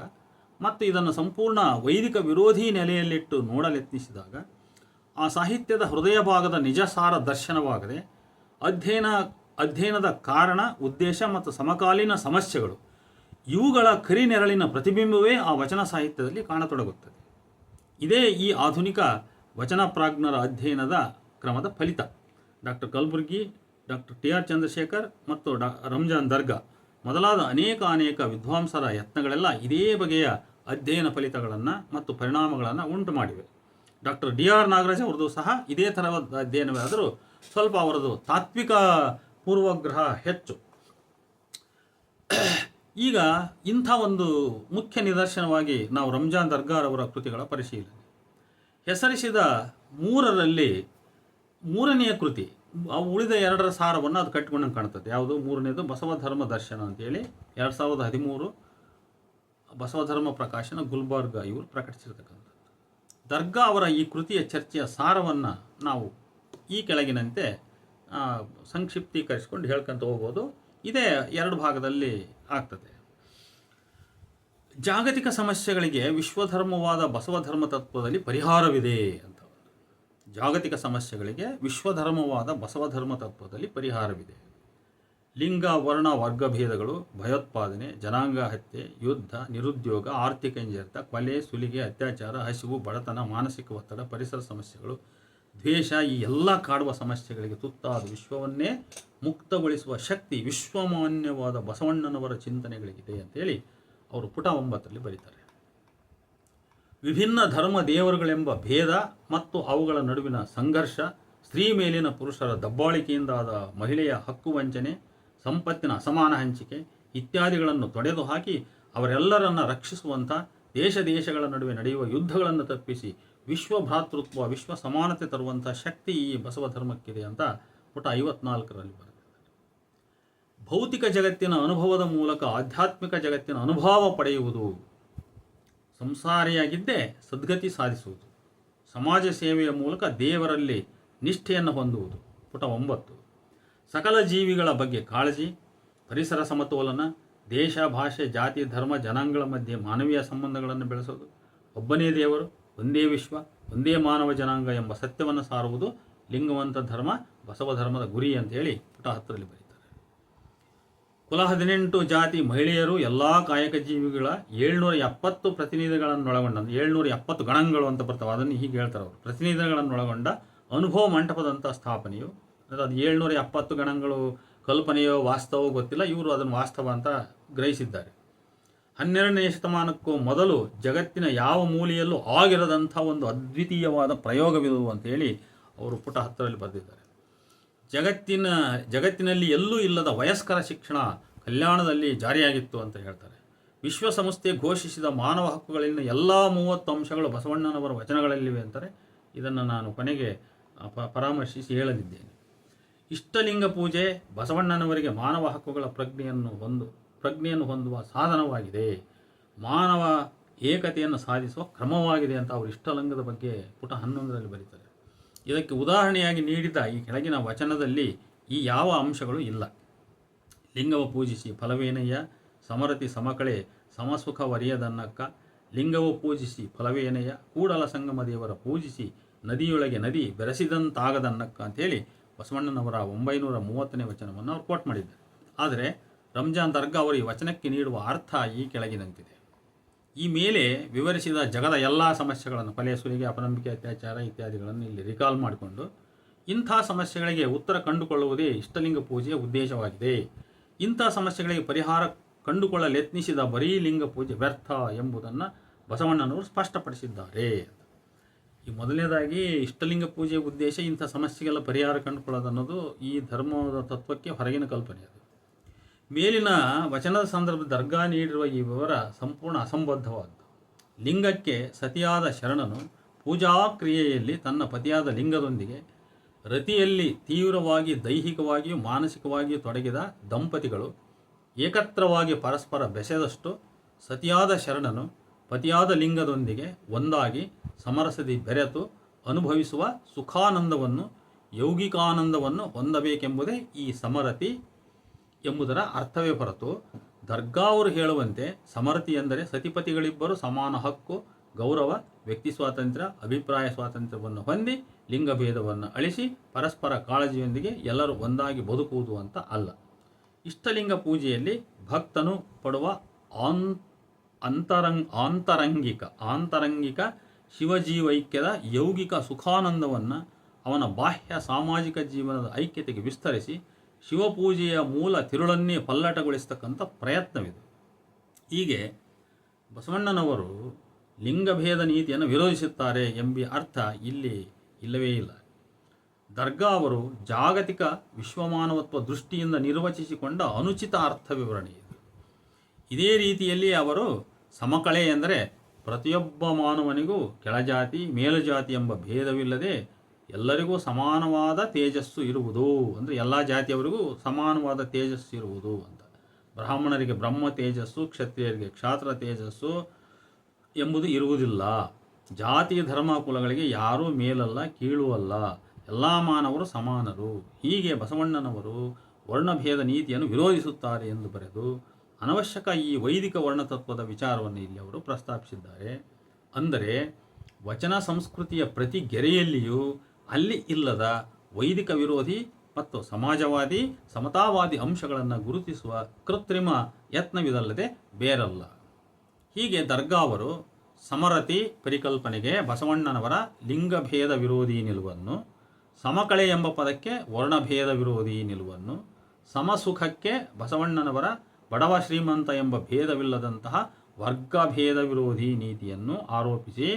ಮತ್ತು ಇದನ್ನು ಸಂಪೂರ್ಣ ವೈದಿಕ ವಿರೋಧಿ ನೆಲೆಯಲ್ಲಿಟ್ಟು ನೋಡಲೆತ್ನಿಸಿದಾಗ ಆ ಸಾಹಿತ್ಯದ ಹೃದಯ ಭಾಗದ ನಿಜಸಾರ ದರ್ಶನವಾಗದೆ ಅಧ್ಯಯನದ ಕಾರಣ, ಉದ್ದೇಶ ಮತ್ತು ಸಮಕಾಲೀನ ಸಮಸ್ಯೆಗಳು ಇವುಗಳ ಕರಿನೆರಳಿನ ಪ್ರತಿಬಿಂಬವೇ ಆ ವಚನ ಸಾಹಿತ್ಯದಲ್ಲಿ ಕಾಣತೊಡಗುತ್ತದೆ. ಇದೇ ಈ ಆಧುನಿಕ ವಚನ ಪ್ರಾಜ್ಞರ ಅಧ್ಯಯನದ ಕ್ರಮದ ಫಲಿತ. Doctor Kalburgi, doctor T R. ಚಂದ್ರಶೇಖರ್ ಮತ್ತು ರಂಜಾನ್ ದರ್ಗಾ ಮೊದಲಾದ ಅನೇಕ ವಿದ್ವಾಂಸರ ಯತ್ನಗಳೆಲ್ಲ ಇದೇ ಬಗೆಯ ಅಧ್ಯಯನ ಫಲಿತಗಳನ್ನು ಮತ್ತು ಪರಿಣಾಮಗಳನ್ನು ಉಂಟು ಮಾಡಿವೆ. Doctor DR. ನಾಗರಾಜ್ ಅವರದು ಸಹ ಇದೇ ಥರದ ಅಧ್ಯಯನವೇ, ಆದರೂ ಸ್ವಲ್ಪ ಅವರದು ತಾತ್ವಿಕ ಪೂರ್ವಗ್ರಹ ಹೆಚ್ಚು. ಈಗ ಇಂಥ ಒಂದು ಮುಖ್ಯ ನಿದರ್ಶನವಾಗಿ ನಾವು ರಂಜಾನ್ ದರ್ಗಾರವರ ಕೃತಿಗಳ ಪರಿಶೀಲನೆ. ಹೆಸರಿಸಿದ ಮೂರರಲ್ಲಿ ಮೂರನೆಯ ಕೃತಿ, ಉಳಿದ ಎರಡರ ಸಾರವನ್ನು ಅದು ಕಟ್ಟಿಕೊಂಡಂಗೆ ಕಾಣ್ತದೆ. ಯಾವುದು? ಮೂರನೇದು ಬಸವಧರ್ಮ ದರ್ಶನ ಅಂತೇಳಿ 2013 ಬಸವಧರ್ಮ ಪ್ರಕಾಶನ ಗುಲ್ಬರ್ಗ ಇವರು ಪ್ರಕಟಿಸಿರ್ತಕ್ಕಂಥದ್ದು. ದರ್ಗಾ ಅವರ ಈ ಕೃತಿಯ ಚರ್ಚೆಯ ಸಾರವನ್ನು ನಾವು ಈ ಕೆಳಗಿನಂತೆ ಸಂಕ್ಷಿಪ್ತೀಕರಿಸಿಕೊಂಡು ಹೇಳ್ಕೊಂತ ಹೋಗ್ಬೋದು. ಇದೇ ಎರಡು ಭಾಗದಲ್ಲಿ ಆಗ್ತದೆ. ಜಾಗತಿಕ ಸಮಸ್ಯೆಗಳಿಗೆ ವಿಶ್ವಧರ್ಮವಾದ ಬಸವಧರ್ಮ ತತ್ವದಲ್ಲಿ ಪರಿಹಾರವಿದೆ ಅಂತ. ಜಾಗತಿಕ ಸಮಸ್ಯೆಗಳಿಗೆ ವಿಶ್ವಧರ್ಮವಾದ ಬಸವಧರ್ಮ ತತ್ವದಲ್ಲಿ ಪರಿಹಾರವಿದೆ. ಲಿಂಗ, ವರ್ಣ, ವರ್ಗಭೇದಗಳು, ಭಯೋತ್ಪಾದನೆ, ಜನಾಂಗ ಹತ್ಯೆ, ಯುದ್ಧ, ನಿರುದ್ಯೋಗ, ಆರ್ಥಿಕ ಹಿಂಜರಿತ, ಕೊಲೆ, ಸುಲಿಗೆ, ಅತ್ಯಾಚಾರ, ಹಸಿವು, ಬಡತನ, ಮಾನಸಿಕ ಒತ್ತಡ, ಪರಿಸರ ಸಮಸ್ಯೆಗಳು, ದ್ವೇಷ, ಈ ಎಲ್ಲ ಕಾಡುವ ಸಮಸ್ಯೆಗಳಿಗೆ ತುತ್ತಾದ ವಿಶ್ವವನ್ನೇ ಮುಕ್ತಗೊಳಿಸುವ ಶಕ್ತಿ ವಿಶ್ವಮಾನ್ಯವಾದ ಬಸವಣ್ಣನವರ ಚಿಂತನೆಗಳಿಗಿದೆ ಅಂತೇಳಿ ಅವರು ಪುಟ 9ರಲ್ಲಿ ಬರೀತಾರೆ. ವಿಭಿನ್ನ ಧರ್ಮ ದೇವರುಗಳೆಂಬ ಭೇದ ಮತ್ತು ಅವುಗಳ ನಡುವಿನ ಸಂಘರ್ಷ, ಸ್ತ್ರೀ ಮೇಲಿನ ಪುರುಷರ ದಬ್ಬಾಳಿಕೆಯಿಂದಾದ ಮಹಿಳೆಯ ಹಕ್ಕು ವಂಚನೆ, ಸಂಪತ್ತಿನ ಅಸಮಾನ ಹಂಚಿಕೆ ಇತ್ಯಾದಿಗಳನ್ನು ತೊಡೆದು ಹಾಕಿ ಅವರೆಲ್ಲರನ್ನ ರಕ್ಷಿಸುವಂಥ ದೇಶಗಳ ನಡುವೆ ನಡೆಯುವ ಯುದ್ಧಗಳನ್ನು ತಪ್ಪಿಸಿ ವಿಶ್ವ ಭ್ರಾತೃತ್ವ, ವಿಶ್ವ ಸಮಾನತೆ ತರುವಂಥ ಶಕ್ತಿ ಈ ಬಸವ ಧರ್ಮಕ್ಕಿದೆ ಅಂತ ಪುಟ 54ರಲ್ಲಿ ಬರೆದಿದ್ದಾರೆ. ಭೌತಿಕ ಜಗತ್ತಿನ ಅನುಭವದ ಮೂಲಕ ಆಧ್ಯಾತ್ಮಿಕ ಜಗತ್ತಿನ ಅನುಭವ ಪಡೆಯುವುದು, ಸಂಸಾರಿಯಾಗಿದ್ದೇ ಸದ್ಗತಿ ಸಾಧಿಸುವುದು, ಸಮಾಜ ಸೇವೆಯ ಮೂಲಕ ದೇವರಲ್ಲಿ ನಿಷ್ಠೆಯನ್ನು ಹೊಂದುವುದು. ಪುಟ 9. ಸಕಲ ಜೀವಿಗಳ ಬಗ್ಗೆ ಕಾಳಜಿ, ಪರಿಸರ ಸಮತೋಲನ, ದೇಶ, ಭಾಷೆ, ಜಾತಿ, ಧರ್ಮ, ಜನಾಂಗಗಳ ಮಧ್ಯೆ ಮಾನವೀಯ ಸಂಬಂಧಗಳನ್ನು ಬೆಳೆಸೋದು, ಒಬ್ಬನೇ ದೇವರು, ಒಂದೇ ವಿಶ್ವ, ಒಂದೇ ಮಾನವ ಜನಾಂಗ ಎಂಬ ಸತ್ಯವನ್ನು ಸಾರುವುದು ಲಿಂಗವಂತ ಧರ್ಮ ಬಸವ ಧರ್ಮದ ಗುರಿ ಅಂತೇಳಿ ಪುಟ 10ರಲ್ಲಿ ಬರೀತಾರೆ. ಕುಲ 18 ಜಾತಿ ಮಹಿಳೆಯರು ಎಲ್ಲ ಕಾಯಕ ಜೀವಿಗಳ 770 ಪ್ರತಿನಿಧಿಗಳನ್ನೊಳಗೊಂಡ 770 ಗಣಗಳು ಅಂತ ಬರ್ತಾವೆ, ಅದನ್ನು ಹೀಗೆ ಹೇಳ್ತಾರೆ ಅವರು. ಪ್ರತಿನಿಧಿಗಳನ್ನೊಳಗೊಂಡ ಅನುಭವ ಮಂಟಪದಂಥ ಸ್ಥಾಪನೆಯು, ಅದು 770 ಗಣಗಳು ಕಲ್ಪನೆಯೋ ವಾಸ್ತವೋ ಗೊತ್ತಿಲ್ಲ, ಇವರು ಅದನ್ನು ವಾಸ್ತವ ಅಂತ ಗ್ರಹಿಸಿದ್ದಾರೆ. 12ನೇ ಶತಮಾನಕ್ಕೂ ಮೊದಲು ಜಗತ್ತಿನ ಯಾವ ಮೂಲೆಯಲ್ಲೂ ಆಗಿರದಂಥ ಒಂದು ಅದ್ವಿತೀಯವಾದ ಪ್ರಯೋಗವಿದು ಅಂತೇಳಿ ಅವರು ಪುಟ 10ರಲ್ಲಿ ಬರೆದಿದ್ದಾರೆ. ಜಗತ್ತಿನಲ್ಲಿ ಎಲ್ಲೂ ಇಲ್ಲದ ವಯಸ್ಕರ ಶಿಕ್ಷಣ ಕಲ್ಯಾಣದಲ್ಲಿ ಜಾರಿಯಾಗಿತ್ತು ಅಂತ ಹೇಳ್ತಾರೆ. ವಿಶ್ವಸಂಸ್ಥೆ ಘೋಷಿಸಿದ ಮಾನವ ಹಕ್ಕುಗಳಲ್ಲಿನ ಎಲ್ಲ 30 ಅಂಶಗಳು ಬಸವಣ್ಣನವರ ವಚನಗಳಲ್ಲಿವೆ ಅಂತಾರೆ. ಇದನ್ನು ನಾನು ಕೊನೆಗೆ ಪರಾಮರ್ಶಿಸಿ ಹೇಳಲಿದ್ದೇನೆ. ಇಷ್ಟಲಿಂಗ ಪೂಜೆ ಬಸವಣ್ಣನವರಿಗೆ ಮಾನವ ಹಕ್ಕುಗಳ ಪ್ರಜ್ಞೆಯನ್ನು ಹೊಂದುವ ಸಾಧನವಾಗಿದೆ, ಮಾನವ ಏಕತೆಯನ್ನು ಸಾಧಿಸುವ ಕ್ರಮವಾಗಿದೆ ಅಂತ ಅವರು ಇಷ್ಟಲಿಂಗದ ಬಗ್ಗೆ ಪುಟ 11ರಲ್ಲಿ ಬರೀತಾರೆ. ಇದಕ್ಕೆ ಉದಾಹರಣೆಯಾಗಿ ನೀಡಿದ ಈ ಕೆಳಗಿನ ವಚನದಲ್ಲಿ ಈ ಯಾವ ಅಂಶಗಳು ಇಲ್ಲ. ಲಿಂಗವ ಪೂಜಿಸಿ ಫಲವೇನಯ್ಯ, ಸಮರತಿ ಸಮಕಳೆ ಸಮಸುಖ ವರಿಯದನ್ನಕ್ಕ, ಲಿಂಗವು ಪೂಜಿಸಿ ಫಲವೇನಯ್ಯ, ಕೂಡಲ ಸಂಗಮ ದೇವರ ಪೂಜಿಸಿ ನದಿಯೊಳಗೆ ನದಿ ಬೆರೆಸಿದಂತಾಗದನ್ನಕ್ಕ ಅಂಥೇಳಿ ಬಸವಣ್ಣನವರ 930ನೇ ವಚನವನ್ನು ಅವರು ಕೋಟ್ ಮಾಡಿದ್ದಾರೆ. ಆದರೆ ರಂಜಾನ್ ದರ್ಗಾ ಅವರು ಈ ವಚನಕ್ಕೆ ನೀಡುವ ಅರ್ಥ ಈ ಕೆಳಗಿನಂತಿದೆ. ಈ ಮೇಲೆ ವಿವರಿಸಿದ ಜಗದ ಎಲ್ಲ ಸಮಸ್ಯೆಗಳನ್ನು, ಕೊಲೆ, ಸುಲಿಗೆ, ಅಪನಂಬಿಕೆ, ಅತ್ಯಾಚಾರ ಇತ್ಯಾದಿಗಳನ್ನು ಇಲ್ಲಿ ರಿಕಾಲ್ ಮಾಡಿಕೊಂಡು ಇಂಥ ಸಮಸ್ಯೆಗಳಿಗೆ ಉತ್ತರ ಕಂಡುಕೊಳ್ಳುವುದೇ ಇಷ್ಟಲಿಂಗ ಪೂಜೆಯ ಉದ್ದೇಶವಾಗಿದೆ. ಇಂಥ ಸಮಸ್ಯೆಗಳಿಗೆ ಪರಿಹಾರ ಕಂಡುಕೊಳ್ಳಲು ಯತ್ನಿಸಿದ ಬರೀ ಲಿಂಗ ಪೂಜೆ ವ್ಯರ್ಥ ಎಂಬುದನ್ನು ಬಸವಣ್ಣನವರು ಸ್ಪಷ್ಟಪಡಿಸಿದ್ದಾರೆ. ಈ ಮೊದಲನೇದಾಗಿ ಇಷ್ಟಲಿಂಗ ಪೂಜೆಯ ಉದ್ದೇಶ ಇಂಥ ಸಮಸ್ಯೆಗೆಲ್ಲ ಪರಿಹಾರ ಕಂಡುಕೊಳ್ಳೋದು ಅನ್ನೋದು ಈ ಧರ್ಮದ ತತ್ವಕ್ಕೆ ಹೊರಗಿನ ಕಲ್ಪನೆ. ಅದು ಮೇಲಿನ ವಚನದ ಸಂದರ್ಭದ ದರ್ಗಾ ನೀಡಿರುವ ಈ ವಿವರ ಸಂಪೂರ್ಣ ಅಸಂಬದ್ಧವಾದ್ದು. ಲಿಂಗಕ್ಕೆ ಸತಿಯಾದ ಶರಣನು ಪೂಜಾ ಕ್ರಿಯೆಯಲ್ಲಿ ತನ್ನ ಪತಿಯಾದ ಲಿಂಗದೊಂದಿಗೆ ರತಿಯಲ್ಲಿ ತೀವ್ರವಾಗಿ ದೈಹಿಕವಾಗಿಯೂ ಮಾನಸಿಕವಾಗಿಯೂ ತೊಡಗಿದ ದಂಪತಿಗಳು ಏಕತ್ರವಾಗಿ ಪರಸ್ಪರ ಬೆಸೆದಷ್ಟು ಸತಿಯಾದ ಶರಣನು ಪತಿಯಾದ ಲಿಂಗದೊಂದಿಗೆ ಒಂದಾಗಿ ಸಮರಸದಿ ಬೆರೆತು ಅನುಭವಿಸುವ ಸುಖಾನಂದವನ್ನು, ಯೌಗಿಕಾನಂದವನ್ನು ಹೊಂದಬೇಕೆಂಬುದೇ ಈ ಸಮರತಿ ಎಂಬುದರ ಅರ್ಥವೇ ಹೊರತು ದರ್ಗಾ ಅವರು ಹೇಳುವಂತೆ ಸಮರತಿ ಎಂದರೆ ಸತಿಪತಿಗಳಿಬ್ಬರು ಸಮಾನ ಹಕ್ಕು, ಗೌರವ, ವ್ಯಕ್ತಿ ಸ್ವಾತಂತ್ರ್ಯ, ಅಭಿಪ್ರಾಯ ಸ್ವಾತಂತ್ರ್ಯವನ್ನು ಹೊಂದಿ ಲಿಂಗಭೇದವನ್ನು ಅಳಿಸಿ ಪರಸ್ಪರ ಕಾಳಜಿಯೊಂದಿಗೆ ಎಲ್ಲರೂ ಒಂದಾಗಿ ಬದುಕುವುದು ಅಂತ ಅಲ್ಲ. ಇಷ್ಟಲಿಂಗ ಪೂಜೆಯಲ್ಲಿ ಭಕ್ತನು ಪಡುವ ಆಂತರಂಗಿಕ ಶಿವಜೀವೈಕ್ಯದ ಯೌಗಿಕ ಸುಖಾನಂದವನ್ನು ಅವನ ಬಾಹ್ಯ ಸಾಮಾಜಿಕ ಜೀವನದ ಐಕ್ಯತೆಗೆ ವಿಸ್ತರಿಸಿ ಶಿವಪೂಜೆಯ ಮೂಲ ತಿರುಳನ್ನೇ ಪಲ್ಲಟಗೊಳಿಸ್ತಕ್ಕಂಥ ಪ್ರಯತ್ನವಿದು. ಹೀಗೆ ಬಸವಣ್ಣನವರು ಲಿಂಗಭೇದ ನೀತಿಯನ್ನು ವಿರೋಧಿಸುತ್ತಾರೆ ಎಂಬ ಅರ್ಥ ಇಲ್ಲಿ ಇಲ್ಲವೇ ಇಲ್ಲ. ದರ್ಗಾ ಅವರು ಜಾಗತಿಕ ವಿಶ್ವಮಾನವತ್ವ ದೃಷ್ಟಿಯಿಂದ ನಿರ್ವಚಿಸಿಕೊಂಡ ಅನುಚಿತ ಅರ್ಥ ವಿವರಣೆ ಇದು. ಇದೇ ರೀತಿಯಲ್ಲಿ ಅವರು ಸಮಕಳೆ ಎಂದರೆ ಪ್ರತಿಯೊಬ್ಬ ಮಾನವನಿಗೂ ಕೆಳಜಾತಿ ಮೇಲುಜಾತಿ ಎಂಬ ಭೇದವಿಲ್ಲದೆ ಎಲ್ಲರಿಗೂ ಸಮಾನವಾದ ತೇಜಸ್ಸು ಇರುವುದು, ಅಂದರೆ ಎಲ್ಲ ಜಾತಿಯವರಿಗೂ ಸಮಾನವಾದ ತೇಜಸ್ಸು ಇರುವುದು ಅಂತ. ಬ್ರಾಹ್ಮಣರಿಗೆ ಬ್ರಹ್ಮ ತೇಜಸ್ಸು, ಕ್ಷತ್ರಿಯರಿಗೆ ಕ್ಷಾತ್ರ ತೇಜಸ್ಸು ಎಂಬುದು ಇರುವುದಿಲ್ಲ. ಜಾತಿ ಧರ್ಮ ಕುಲಗಳಿಗೆ ಯಾರೂ ಮೇಲಲ್ಲ ಕೀಳು ಅಲ್ಲ, ಎಲ್ಲ ಮಾನವರು ಸಮಾನರು. ಹೀಗೆ ಬಸವಣ್ಣನವರು ವರ್ಣಭೇದ ನೀತಿಯನ್ನು ವಿರೋಧಿಸುತ್ತಾರೆ ಎಂದು ಬರೆದು ಅನವಶ್ಯಕ ಈ ವೈದಿಕ ವರ್ಣತತ್ವದ ವಿಚಾರವನ್ನು ಇಲ್ಲಿ ಅವರು ಪ್ರಸ್ತಾಪಿಸಿದ್ದಾರೆ. ಅಂದರೆ ವಚನ ಸಂಸ್ಕೃತಿಯ ಪ್ರತಿ ಗೆರೆಯಲ್ಲಿಯೂ ಅಲ್ಲಿ ಇಲ್ಲದ ವೈದಿಕ ವಿರೋಧಿ ಮತ್ತು ಸಮಾಜವಾದಿ ಸಮತಾವಾದಿ ಅಂಶಗಳನ್ನು ಗುರುತಿಸುವ ಕೃತ್ರಿಮ ಯತ್ನವಿದಲ್ಲದೆ ಬೇರಲ್ಲ. ಹೀಗೆ ದರ್ಗಾ ಅವರು ಸಮರತಿ ಪರಿಕಲ್ಪನೆಗೆ ಬಸವಣ್ಣನವರ ಲಿಂಗಭೇದ ವಿರೋಧಿ ನಿಲುವನ್ನು, ಸಮಕಳೆ ಎಂಬ ಪದಕ್ಕೆ ವರ್ಣಭೇದ ವಿರೋಧಿ ನಿಲುವನ್ನು, ಸಮಸುಖಕ್ಕೆ ಬಸವಣ್ಣನವರ ಬಡವ ಶ್ರೀಮಂತ ಎಂಬ ಭೇದವಿಲ್ಲದಂತಹ ವರ್ಗಭೇದ ವಿರೋಧಿ ನೀತಿಯನ್ನು ಆರೋಪಿಸಿ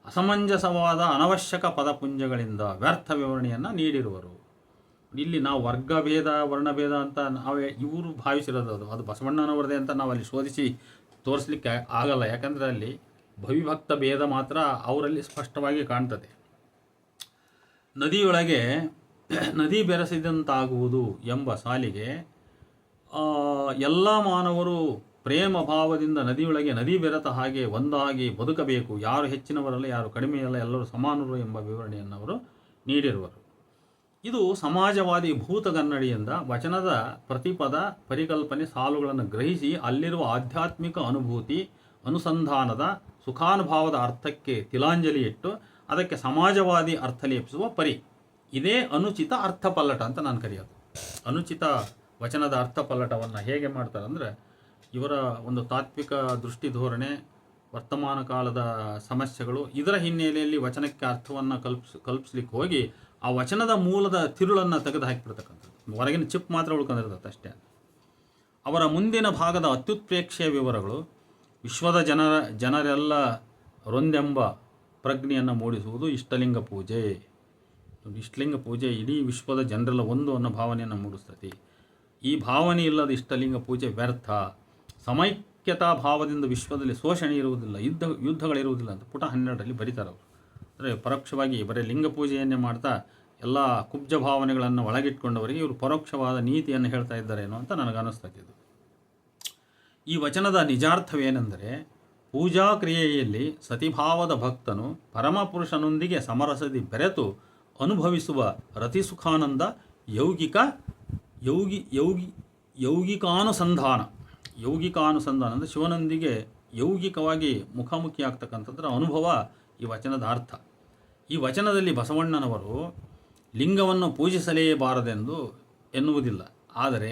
ಅಸಮಂಜಸವಾದ ಅನವಶ್ಯಕ ಪದಪುಂಜಗಳಿಂದ ವ್ಯರ್ಥ ವಿವರಣೆಯನ್ನು ನೀಡಿರುವರು. ಇಲ್ಲಿ ನಾವು ವರ್ಗಭೇದ ವರ್ಣಭೇದ ಅಂತ ಇವರು ಭಾವಿಸಿರೋದು ಅದು ಬಸವಣ್ಣನವರದೇ ಅಂತ ನಾವು ಅಲ್ಲಿ ಶೋಧಿಸಿ ತೋರಿಸಲಿಕ್ಕೆ ಆಗಲ್ಲ. ಯಾಕಂದರೆ ಅಲ್ಲಿ ಭವಿಭಕ್ತ ಭೇದ ಮಾತ್ರ ಅವರಲ್ಲಿ ಸ್ಪಷ್ಟವಾಗಿ ಕಾಣ್ತದೆ. ನದಿಯೊಳಗೆ ನದಿ ಬೆರೆಸಿದಂತಾಗುವುದು ಎಂಬ ಸಾಲಿಗೆ ಎಲ್ಲ ಮಾನವರು ಪ್ರೇಮ ಭಾವದಿಂದ ನದಿಯೊಳಗೆ ನದಿ ಬೆರೆತ ಹಾಗೆ ಒಂದಾಗಿ ಬದುಕಬೇಕು, ಯಾರು ಹೆಚ್ಚಿನವರಲ್ಲ ಯಾರು ಕಡಿಮೆಯಲ್ಲ, ಎಲ್ಲರೂ ಸಮಾನರು ಎಂಬ ವಿವರಣೆಯನ್ನು ಅವರು ನೀಡಿರುವರು. ಇದು ಸಮಾಜವಾದಿ ಭೂತಗನ್ನಡಿಯಿಂದ ವಚನದ ಪ್ರತಿಪದ ಪರಿಕಲ್ಪನೆ ಸಾಲುಗಳನ್ನು ಗ್ರಹಿಸಿ ಅಲ್ಲಿರುವ ಆಧ್ಯಾತ್ಮಿಕ ಅನುಭೂತಿ ಅನುಸಂಧಾನದ ಸುಖಾನುಭಾವದ ಅರ್ಥಕ್ಕೆ ತಿಲಾಂಜಲಿ ಇಟ್ಟು ಅದಕ್ಕೆ ಸಮಾಜವಾದಿ ಅರ್ಥ ಲೇಪಿಸುವ ಪರಿ. ಇದೇ ಅನುಚಿತ ಅರ್ಥಪಲ್ಲಟ ಅಂತ ನಾನು ಕರೆಯೋದು. ಅನುಚಿತ ವಚನದ ಅರ್ಥಪಲ್ಲಟವನ್ನು ಹೇಗೆ ಮಾಡ್ತಾರೆ ಅಂದರೆ, ಇವರ ಒಂದು ತಾತ್ವಿಕ ದೃಷ್ಟಿ ಧೋರಣೆ, ವರ್ತಮಾನ ಕಾಲದ ಸಮಸ್ಯೆಗಳು, ಇದರ ಹಿನ್ನೆಲೆಯಲ್ಲಿ ವಚನಕ್ಕೆ ಅರ್ಥವನ್ನು ಕಲ್ಪಿಸ್ಲಿಕ್ಕೆ ಹೋಗಿ ಆ ವಚನದ ಮೂಲದ ತಿರುಳನ್ನು ತೆಗೆದು ಹಾಕಿಬಿಡ್ತಕ್ಕಂಥದ್ದು. ಹೊರಗಿನ ಚಿಪ್ ಮಾತ್ರ ಉಳ್ಕೊಂಡಿರ್ತದೆ ಅಷ್ಟೇ. ಅವರ ಮುಂದಿನ ಭಾಗದ ಅತ್ಯುತ್ಪ್ರೇಕ್ಷೆಯ ವಿವರಗಳು ವಿಶ್ವದ ಜನರೆಲ್ಲ ರೊಂದೆಂಬ ಪ್ರಜ್ಞೆಯನ್ನು ಮೂಡಿಸುವುದು ಇಷ್ಟಲಿಂಗ ಪೂಜೆ. ಇಷ್ಟಲಿಂಗ ಪೂಜೆ ಇಡೀ ವಿಶ್ವದ ಜನರೆಲ್ಲ ಒಂದು ಅನ್ನೋ ಭಾವನೆಯನ್ನು ಮೂಡಿಸ್ತತಿ. ಈ ಭಾವನೆ ಇಲ್ಲದ ಇಷ್ಟಲಿಂಗ ಪೂಜೆ ವ್ಯರ್ಥ. ಸಮೈಕ್ಯತಾ ಭಾವದಿಂದ ವಿಶ್ವದಲ್ಲಿ ಶೋಷಣೆ ಇರುವುದಿಲ್ಲ, ಯುದ್ಧಗಳಿರುವುದಿಲ್ಲ ಅಂತ ಪುಟ 12ರಲ್ಲಿ ಬರೀತಾರೆ ಅವರು. ಅಂದರೆ ಪರೋಕ್ಷವಾಗಿ ಬರೀ ಲಿಂಗ ಪೂಜೆಯನ್ನೇ ಮಾಡ್ತಾ ಎಲ್ಲ ಕುಬ್ಜ ಭಾವನೆಗಳನ್ನು ಒಳಗಿಟ್ಕೊಂಡವರಿಗೆ ಇವರು ಪರೋಕ್ಷವಾದ ನೀತಿಯನ್ನು ಹೇಳ್ತಾ ಇದ್ದಾರೇನೋ ಅಂತ ನನಗನ್ನಿಸ್ತೈತಿದ್ದು. ಈ ವಚನದ ನಿಜಾರ್ಥವೇನೆಂದರೆ, ಪೂಜಾ ಕ್ರಿಯೆಯಲ್ಲಿ ಸತಿಭಾವದ ಭಕ್ತನು ಪರಮಪುರುಷನೊಂದಿಗೆ ಸಮರಸದಿ ಬೆರೆತು ಅನುಭವಿಸುವ ರತಿಸುಖಾನಂದ ಯೌಗಿಕಾನುಸಂಧಾನ ಅಂದರೆ ಶಿವನೊಂದಿಗೆ ಯೌಗಿಕವಾಗಿ ಮುಖಾಮುಖಿ ಆಗ್ತಕ್ಕಂಥದ್ರ ಅನುಭವ ಈ ವಚನದ ಅರ್ಥ. ಈ ವಚನದಲ್ಲಿ ಬಸವಣ್ಣನವರು ಲಿಂಗವನ್ನು ಪೂಜಿಸಲೇಬಾರದೆಂದು ಎನ್ನುವುದಿಲ್ಲ, ಆದರೆ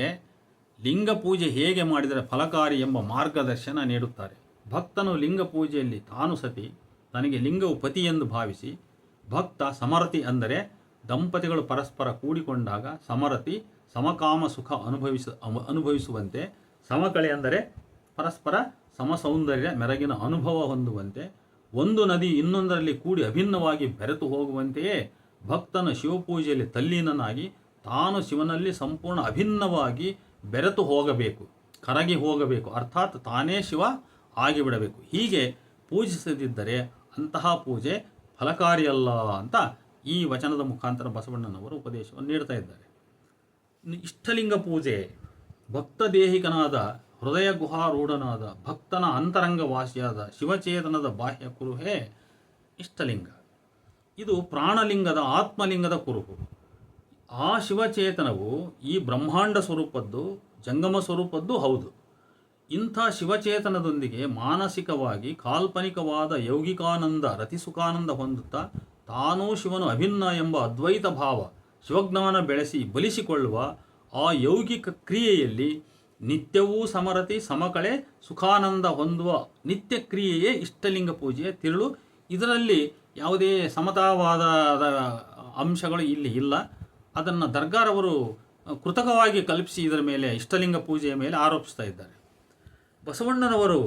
ಲಿಂಗ ಪೂಜೆ ಹೇಗೆ ಮಾಡಿದರೆ ಫಲಕಾರಿ ಎಂಬ ಮಾರ್ಗದರ್ಶನ ನೀಡುತ್ತಾರೆ. ಭಕ್ತನು ಲಿಂಗ ಪೂಜೆಯಲ್ಲಿ ತಾನು ಸತಿ, ತನಗೆ ಲಿಂಗವು ಪತಿ ಎಂದು ಭಾವಿಸಿ, ಭಕ್ತ ಸಮರತಿ ಅಂದರೆ ದಂಪತಿಗಳು ಪರಸ್ಪರ ಕೂಡಿಕೊಂಡಾಗ ಸಮರತಿ ಸಮಕಾಮ ಸುಖ ಅನುಭವಿಸುವಂತೆ, ಸಮಕಳೆ ಅಂದರೆ ಪರಸ್ಪರ ಸಮಸೌಂದರ್ಯ ಮೆರಗಿನ ಅನುಭವ ಹೊಂದುವಂತೆ, ಒಂದು ನದಿ ಇನ್ನೊಂದರಲ್ಲಿ ಕೂಡಿ ಅಭಿನ್ನವಾಗಿ ಬೆರೆತು ಹೋಗುವಂತೆಯೇ ಭಕ್ತನ ಶಿವಪೂಜೆಯಲ್ಲಿ ತಲ್ಲೀನನಾಗಿ ತಾನು ಶಿವನಲ್ಲಿ ಸಂಪೂರ್ಣ ಅಭಿನ್ನವಾಗಿ ಬೆರೆತು ಹೋಗಬೇಕು, ಕರಗಿ ಹೋಗಬೇಕು, ಅರ್ಥಾತ್ ತಾನೇ ಶಿವ ಆಗಿಬಿಡಬೇಕು. ಹೀಗೆ ಪೂಜಿಸದಿದ್ದರೆ ಅಂತಹ ಪೂಜೆ ಫಲಕಾರಿಯಲ್ಲ ಅಂತ ಈ ವಚನದ ಮುಖಾಂತರ ಬಸವಣ್ಣನವರು ಉಪದೇಶವನ್ನು ನೀಡ್ತಾ ಇದ್ದಾರೆ. ಇಷ್ಟಲಿಂಗ ಪೂಜೆ ಭಕ್ತದೇಹಿಕನಾದ ಹೃದಯ ಗುಹಾರೂಢನಾದ ಭಕ್ತನ ಅಂತರಂಗವಾಸಿಯಾದ ಶಿವಚೇತನದ ಬಾಹ್ಯ ಕುರುಹೇ ಇಷ್ಟಲಿಂಗ. ಇದು ಪ್ರಾಣಲಿಂಗದ ಆತ್ಮಲಿಂಗದ ಕುರುಹು. ಆ ಶಿವಚೇತನವು ಈ ಬ್ರಹ್ಮಾಂಡ ಸ್ವರೂಪದ್ದು, ಜಂಗಮ ಸ್ವರೂಪದ್ದು ಹೌದು. ಇಂಥ ಶಿವಚೇತನದೊಂದಿಗೆ ಮಾನಸಿಕವಾಗಿ ಕಾಲ್ಪನಿಕವಾದ ಯೌಗಿಕಾನಂದ ರತಿಸುಖಾನಂದ ಹೊಂದುತ್ತಾ ತಾನೂ ಶಿವನು ಅಭಿನ್ನ ಎಂಬ ಅದ್ವೈತ ಭಾವ ಶಿವಜ್ಞಾನ ಬೆಳೆಸಿ ಬಲಿಸಿಕೊಳ್ಳುವ ಆ ಯೌಗಿಕ ಕ್ರಿಯೆಯಲ್ಲಿ ನಿತ್ಯವೂ ಸಮರತಿ ಸಮಕಳೆ ಸುಖಾನಂದ ಹೊಂದುವ ನಿತ್ಯ ಕ್ರಿಯೆಯೇ ಇಷ್ಟಲಿಂಗ ಪೂಜೆಯ ತಿರುಳು. ಇದರಲ್ಲಿ ಯಾವುದೇ ಸಮತಾವಾದದ ಅಂಶಗಳು ಇಲ್ಲಿ ಇಲ್ಲ. ಅದನ್ನು ದರ್ಗಾರವರು ಕೃತಕವಾಗಿ ಕಲ್ಪಿಸಿ ಇದರ ಮೇಲೆ ಇಷ್ಟಲಿಂಗ ಪೂಜೆಯ ಮೇಲೆ ಆರೋಪಿಸ್ತಾ ಇದ್ದಾರೆ. ಬಸವಣ್ಣನವರು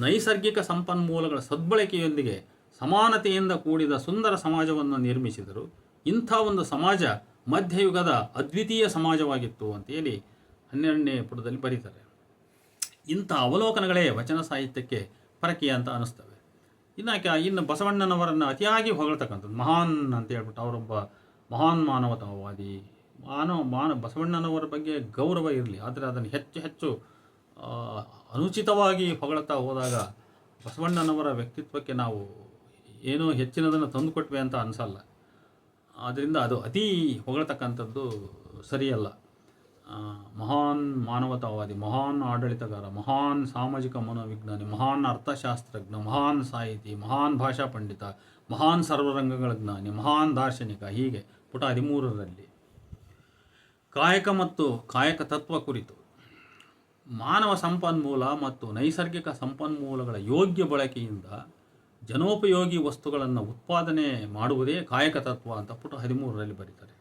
ನೈಸರ್ಗಿಕ ಸಂಪನ್ಮೂಲಗಳ ಸದ್ಬಳಕೆಯೊಂದಿಗೆ ಸಮಾನತೆಯಿಂದ ಕೂಡಿದ ಸುಂದರ ಸಮಾಜವನ್ನು ನಿರ್ಮಿಸಿದರು. ಇಂಥ ಒಂದು ಸಮಾಜ ಮಧ್ಯಯುಗದ ಅದ್ವಿತೀಯ ಸಮಾಜವಾಗಿತ್ತು ಅಂತೇಳಿ 12ನೇ ಪುಟದಲ್ಲಿ ಬರೀತಾರೆ. ಇಂಥ ಅವಲೋಕನಗಳೇ ವಚನ ಸಾಹಿತ್ಯಕ್ಕೆ ಪರಕೀಯ ಅಂತ ಅನ್ನಿಸ್ತವೆ. ಇನ್ನು ಬಸವಣ್ಣನವರನ್ನು ಅತಿಯಾಗಿ ಹೊಗಳ್ತಕ್ಕಂಥದ್ದು, ಮಹಾನ್ ಅಂತ ಹೇಳ್ಬಿಟ್ಟು ಅವರೊಬ್ಬ ಮಹಾನ್ ಮಾನವತಾವಾದಿ, ಬಸವಣ್ಣನವರ ಬಗ್ಗೆ ಗೌರವ ಇರಲಿ, ಆದರೆ ಅದನ್ನು ಹೆಚ್ಚು ಅನುಚಿತವಾಗಿ ಹೊಗಳ್ತಾ ಹೋದಾಗ ಬಸವಣ್ಣನವರ ವ್ಯಕ್ತಿತ್ವಕ್ಕೆ ನಾವು ಏನೋ ಹೆಚ್ಚಿನದನ್ನು ತಂದುಕೊಟ್ವಿ ಅಂತ ಅನಿಸಲ್ಲ. ಆದ್ದರಿಂದ ಅದು ಅತಿ ಹೊಗಳ್ತಕ್ಕಂಥದ್ದು ಸರಿಯಲ್ಲ. ಮಹಾನ್ ಮಾನವತಾವಾದಿ, ಮಹಾನ್ ಆಡಳಿತಗಾರ, ಮಹಾನ್ ಸಾಮಾಜಿಕ ಮನೋವಿಜ್ಞಾನಿ, ಮಹಾನ್ ಅರ್ಥಶಾಸ್ತ್ರಜ್ಞ, ಮಹಾನ್ ಸಾಹಿತಿ, ಮಹಾನ್ ಭಾಷಾ ಪಂಡಿತ, ಮಹಾನ್ ಸರ್ವರಂಗಗಳ ಜ್ಞಾನಿ, ಮಹಾನ್ ದಾರ್ಶನಿಕ, ಹೀಗೆ ಪುಟ 13ರಲ್ಲಿ ಕಾಯಕ ಮತ್ತು ಕಾಯಕ ತತ್ವ ಕುರಿತು ಮಾನವ ಸಂಪನ್ಮೂಲ ಮತ್ತು ನೈಸರ್ಗಿಕ ಸಂಪನ್ಮೂಲಗಳ ಯೋಗ್ಯ ಬಳಕೆಯಿಂದ ಜನೋಪಯೋಗಿ ವಸ್ತುಗಳನ್ನು ಉತ್ಪಾದನೆ ಮಾಡುವುದೇ ಕಾಯಕ ತತ್ವ ಅಂತ ಪುಟ 13ರಲ್ಲಿ ಬರೀತಾರೆ.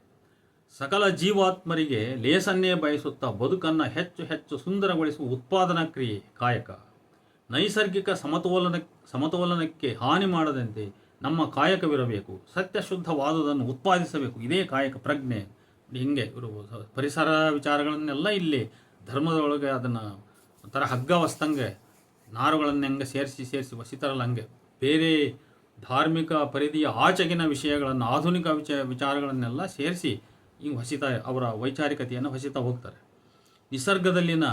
ಸಕಲ ಜೀವಾತ್ಮರಿಗೆ ಲೇಸನ್ನೇ ಬಯಸುತ್ತಾ ಬದುಕನ್ನು ಹೆಚ್ಚು ಸುಂದರಗೊಳಿಸುವ ಉತ್ಪಾದನಾ ಕ್ರಿಯೆ ಕಾಯಕ. ನೈಸರ್ಗಿಕ ಸಮತೋಲನಕ್ಕೆ ಹಾನಿ ಮಾಡದಂತೆ ನಮ್ಮ ಕಾಯಕವಿರಬೇಕು. ಸತ್ಯಶುದ್ಧವಾದುದನ್ನು ಉತ್ಪಾದಿಸಬೇಕು, ಇದೇ ಕಾಯಕ ಪ್ರಜ್ಞೆ. ಹೀಗೆ ಇವರು ಪರಿಸರ ವಿಚಾರಗಳನ್ನೆಲ್ಲ ಇಲ್ಲಿ ಧರ್ಮದೊಳಗೆ ಅದನ್ನು ಒಂಥರ ಹಗ್ಗ ವಸ್ತಂಗೆ ನಾರುಗಳನ್ನು ಹೆಂಗೆ ಸೇರಿಸಿ ವಸಿತಾರಲ್ಲ, ಹಂಗೆ ಬೇರೆ ಧಾರ್ಮಿಕ ಪರಿಧಿಯ ಆಚೆಗಿನ ವಿಷಯಗಳನ್ನು, ಆಧುನಿಕ ವಿಚಾರಗಳನ್ನೆಲ್ಲ ಸೇರಿಸಿ ಹಿಂಗೆ ಹೊಸಿತಾ ಅವರ ವೈಚಾರಿಕತೆಯನ್ನು ಹೊಸಿತಾ ಹೋಗ್ತಾರೆ. ನಿಸರ್ಗದಲ್ಲಿನ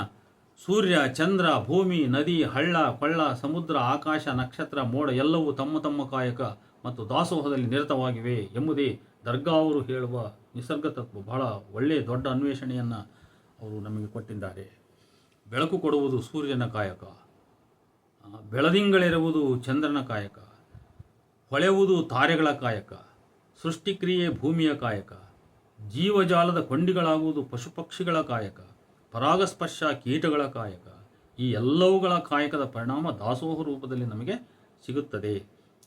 ಸೂರ್ಯ, ಚಂದ್ರ, ಭೂಮಿ, ನದಿ, ಹಳ್ಳ ಕೊಳ್ಳ, ಸಮುದ್ರ, ಆಕಾಶ, ನಕ್ಷತ್ರ, ಮೋಡ ಎಲ್ಲವೂ ತಮ್ಮ ಕಾಯಕ ಮತ್ತು ದಾಸೋಹದಲ್ಲಿ ನಿರತವಾಗಿವೆ ಎಂಬುದೇ ದರ್ಗಾ ಅವರು ಹೇಳುವ ನಿಸರ್ಗ ತತ್ವ. ಬಹಳ ಒಳ್ಳೆಯ ದೊಡ್ಡ ಅನ್ವೇಷಣೆಯನ್ನು ಅವರು ನಮಗೆ ಕೊಟ್ಟಿದ್ದಾರೆ. ಬೆಳಕು ಕೊಡುವುದು ಸೂರ್ಯನ ಕಾಯಕ, ಬೆಳದಿಂಗಳಿರುವುದು ಚಂದ್ರನ ಕಾಯಕ, ಹೊಳೆಯುವುದು ತಾರೆಗಳ ಕಾಯಕ, ಸೃಷ್ಟಿಕ್ರಿಯೆ ಭೂಮಿಯ ಕಾಯಕ, ಜೀವಜಾಲದ ಕೊಂಡಿಗಳಾಗುವುದು ಪಶುಪಕ್ಷಿಗಳ ಕಾಯಕ, ಪರಾಗಸ್ಪರ್ಶ ಕೀಟಗಳ ಕಾಯಕ. ಈ ಎಲ್ಲವುಗಳ ಕಾಯಕದ ಪರಿಣಾಮ ದಾಸೋಹ ರೂಪದಲ್ಲಿ ನಮಗೆ ಸಿಗುತ್ತದೆ.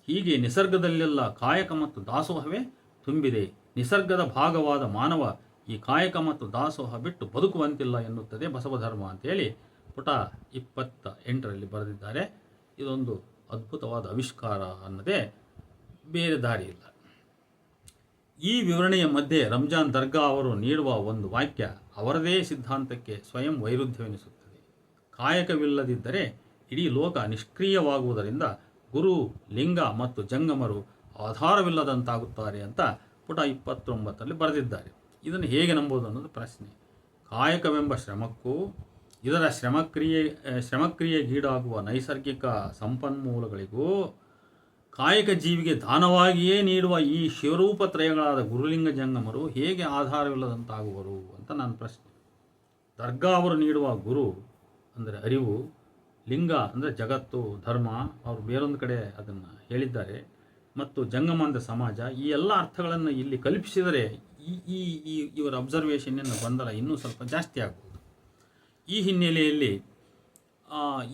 ಹೀಗೆ ನಿಸರ್ಗದಲ್ಲೆಲ್ಲ ಕಾಯಕ ಮತ್ತು ದಾಸೋಹವೇ ತುಂಬಿದೆ. ನಿಸರ್ಗದ ಭಾಗವಾದ ಮಾನವ ಈ ಕಾಯಕ ಮತ್ತು ದಾಸೋಹ ಬಿಟ್ಟು ಬದುಕುವಂತಿಲ್ಲ ಎನ್ನುತ್ತದೆ ಬಸವಧರ್ಮ ಅಂತೇಳಿ ಪುಟ 28ರಲ್ಲಿ ಬರೆದಿದ್ದಾರೆ. ಇದೊಂದು ಅದ್ಭುತವಾದ ಆವಿಷ್ಕಾರ ಅನ್ನೋದೇ ಬೇರೆ ದಾರಿ ಇಲ್ಲ. ಈ ವಿವರಣೆಯ ಮಧ್ಯೆ ರಂಜಾನ್ ದರ್ಗಾ ಅವರು ನೀಡುವ ಒಂದು ವಾಕ್ಯ ಅವರದೇ ಸಿದ್ಧಾಂತಕ್ಕೆ ಸ್ವಯಂ ವೈರುಧ್ಯವೆನಿಸುತ್ತದೆ. ಕಾಯಕವಿಲ್ಲದಿದ್ದರೆ ಇಡೀ ಲೋಕ ನಿಷ್ಕ್ರಿಯವಾಗುವುದರಿಂದ ಗುರು, ಲಿಂಗ ಮತ್ತು ಜಂಗಮರು ಆಧಾರವಿಲ್ಲದಂತಾಗುತ್ತಾರೆ ಅಂತ ಪುಟ 29ರಲ್ಲಿ ಬರೆದಿದ್ದಾರೆ. ಇದನ್ನು ಹೇಗೆ ನಂಬೋದು ಅನ್ನೋದು ಪ್ರಶ್ನೆ. ಕಾಯಕವೆಂಬ ಶ್ರಮಕ್ಕೂ ಇದರ ಶ್ರಮಕ್ರಿಯೆಗೀಡಾಗುವ ನೈಸರ್ಗಿಕ ಸಂಪನ್ಮೂಲಗಳಿಗೂ ಕಾಯಕ ಜೀವಿಗೆ ದಾನವಾಗಿಯೇ ನೀಡುವ ಈ ಶಿವರೂಪತ್ರಯಗಳಾದ ಗುರುಲಿಂಗ ಜಂಗಮರು ಹೇಗೆ ಆಧಾರವಿಲ್ಲದಂತಾಗುವರು ಅಂತ ನನ್ನ ಪ್ರಶ್ನೆ. ದರ್ಗಾ ಅವರು ನೀಡುವ ಗುರು ಅಂದರೆ ಅರಿವು, ಲಿಂಗ ಅಂದರೆ ಜಗತ್ತು, ಧರ್ಮ, ಅವರು ಬೇರೊಂದು ಕಡೆ ಅದನ್ನು ಹೇಳಿದ್ದಾರೆ, ಮತ್ತು ಜಂಗಮ ಅಂದರೆ ಸಮಾಜ. ಈ ಎಲ್ಲ ಅರ್ಥಗಳನ್ನು ಇಲ್ಲಿ ಕಲ್ಪಿಸಿದರೆ ಇವರ ಅಬ್ಸರ್ವೇಷನ್ನಿನ ಗೊಂದಲ ಇನ್ನೂ ಸ್ವಲ್ಪ ಜಾಸ್ತಿ ಆಗ್ಬೋದು. ಈ ಹಿನ್ನೆಲೆಯಲ್ಲಿ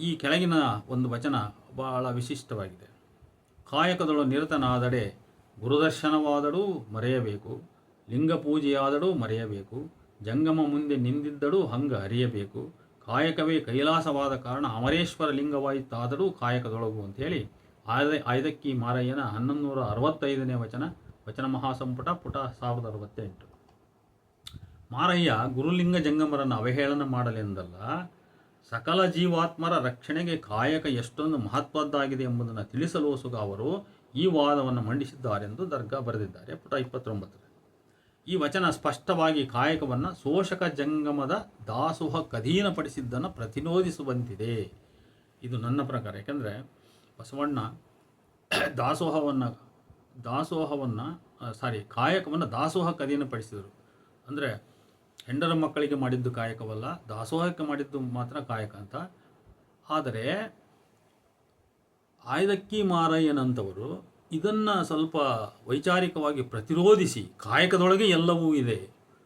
ಈ ಕೆಳಗಿನ ಒಂದು ವಚನ ಬಹಳ ವಿಶಿಷ್ಟವಾಗಿದೆ. ಕಾಯಕದೊಳು ನಿರತನಾದಡೆ ಗುರುದರ್ಶನವಾದಡೂ ಮರೆಯಬೇಕು, ಲಿಂಗ ಪೂಜೆಯಾದಡೂ ಮರೆಯಬೇಕು, ಜಂಗಮ ಮುಂದೆ ನಿಂದಿದ್ದಡೂ ಹಂಗ ಅರಿಯಬೇಕು, ಕಾಯಕವೇ ಕೈಲಾಸವಾದ ಕಾರಣ ಅಮರೇಶ್ವರ ಲಿಂಗವಾಯಿತಾದಡೂ ಕಾಯಕದೊಳಗು ಅಂಥೇಳಿ ಆಯ್ದಕ್ಕಿ ಮಾರಯ್ಯನ 1165ನೇ ವಚನ ಮಹಾಸಂಪುಟ ಪುಟ 1068. ಮಾರಯ್ಯ ಗುರುಲಿಂಗ ಜಂಗಮರನ್ನು ಅವಹೇಳನ ಮಾಡಲೆಂದಲ್ಲ, ಸಕಲ ಜೀವಾತ್ಮರ ರಕ್ಷಣೆಗೆ ಕಾಯಕ ಎಷ್ಟೊಂದು ಮಹತ್ವದ್ದಾಗಿದೆ ಎಂಬುದನ್ನು ತಿಳಿಸಲೋಸುಗ ಅವರು ಈ ವಾದವನ್ನು ಮಂಡಿಸಿದ್ದಾರೆಂದು ದರ್ಗಾ ಬರೆದಿದ್ದಾರೆ ಪುಟ 29. ಈ ವಚನ ಸ್ಪಷ್ಟವಾಗಿ ಕಾಯಕವನ್ನು ಶೋಷಕ ಜಂಗಮದ ದಾಸೋಹಕ್ಕಧೀನಪಡಿಸಿದ್ದನ್ನು ಪ್ರತಿರೋಧಿಸುವಂತಿದೆ. ಇದು ನನ್ನ ಪ್ರಕಾರ. ಯಾಕೆಂದರೆ ಬಸವಣ್ಣ ಕಾಯಕವನ್ನು ದಾಸೋಹಕ್ಕೆ ಅಧೀನಪಡಿಸಿದರು. ಅಂದರೆ ಹೆಂಡರ ಮಕ್ಕಳಿಗೆ ಮಾಡಿದ್ದು ಕಾಯಕವಲ್ಲ, ದಾಸೋಹಕ್ಕೆ ಮಾಡಿದ್ದು ಮಾತ್ರ ಕಾಯಕ ಅಂತ. ಆದರೆ ಆಯ್ದಕ್ಕಿ ಮಾರಯ್ಯನಂಥವರು ಇದನ್ನು ಸ್ವಲ್ಪ ವೈಚಾರಿಕವಾಗಿ ಪ್ರತಿರೋಧಿಸಿ ಕಾಯಕದೊಳಗೆ ಎಲ್ಲವೂ ಇದೆ,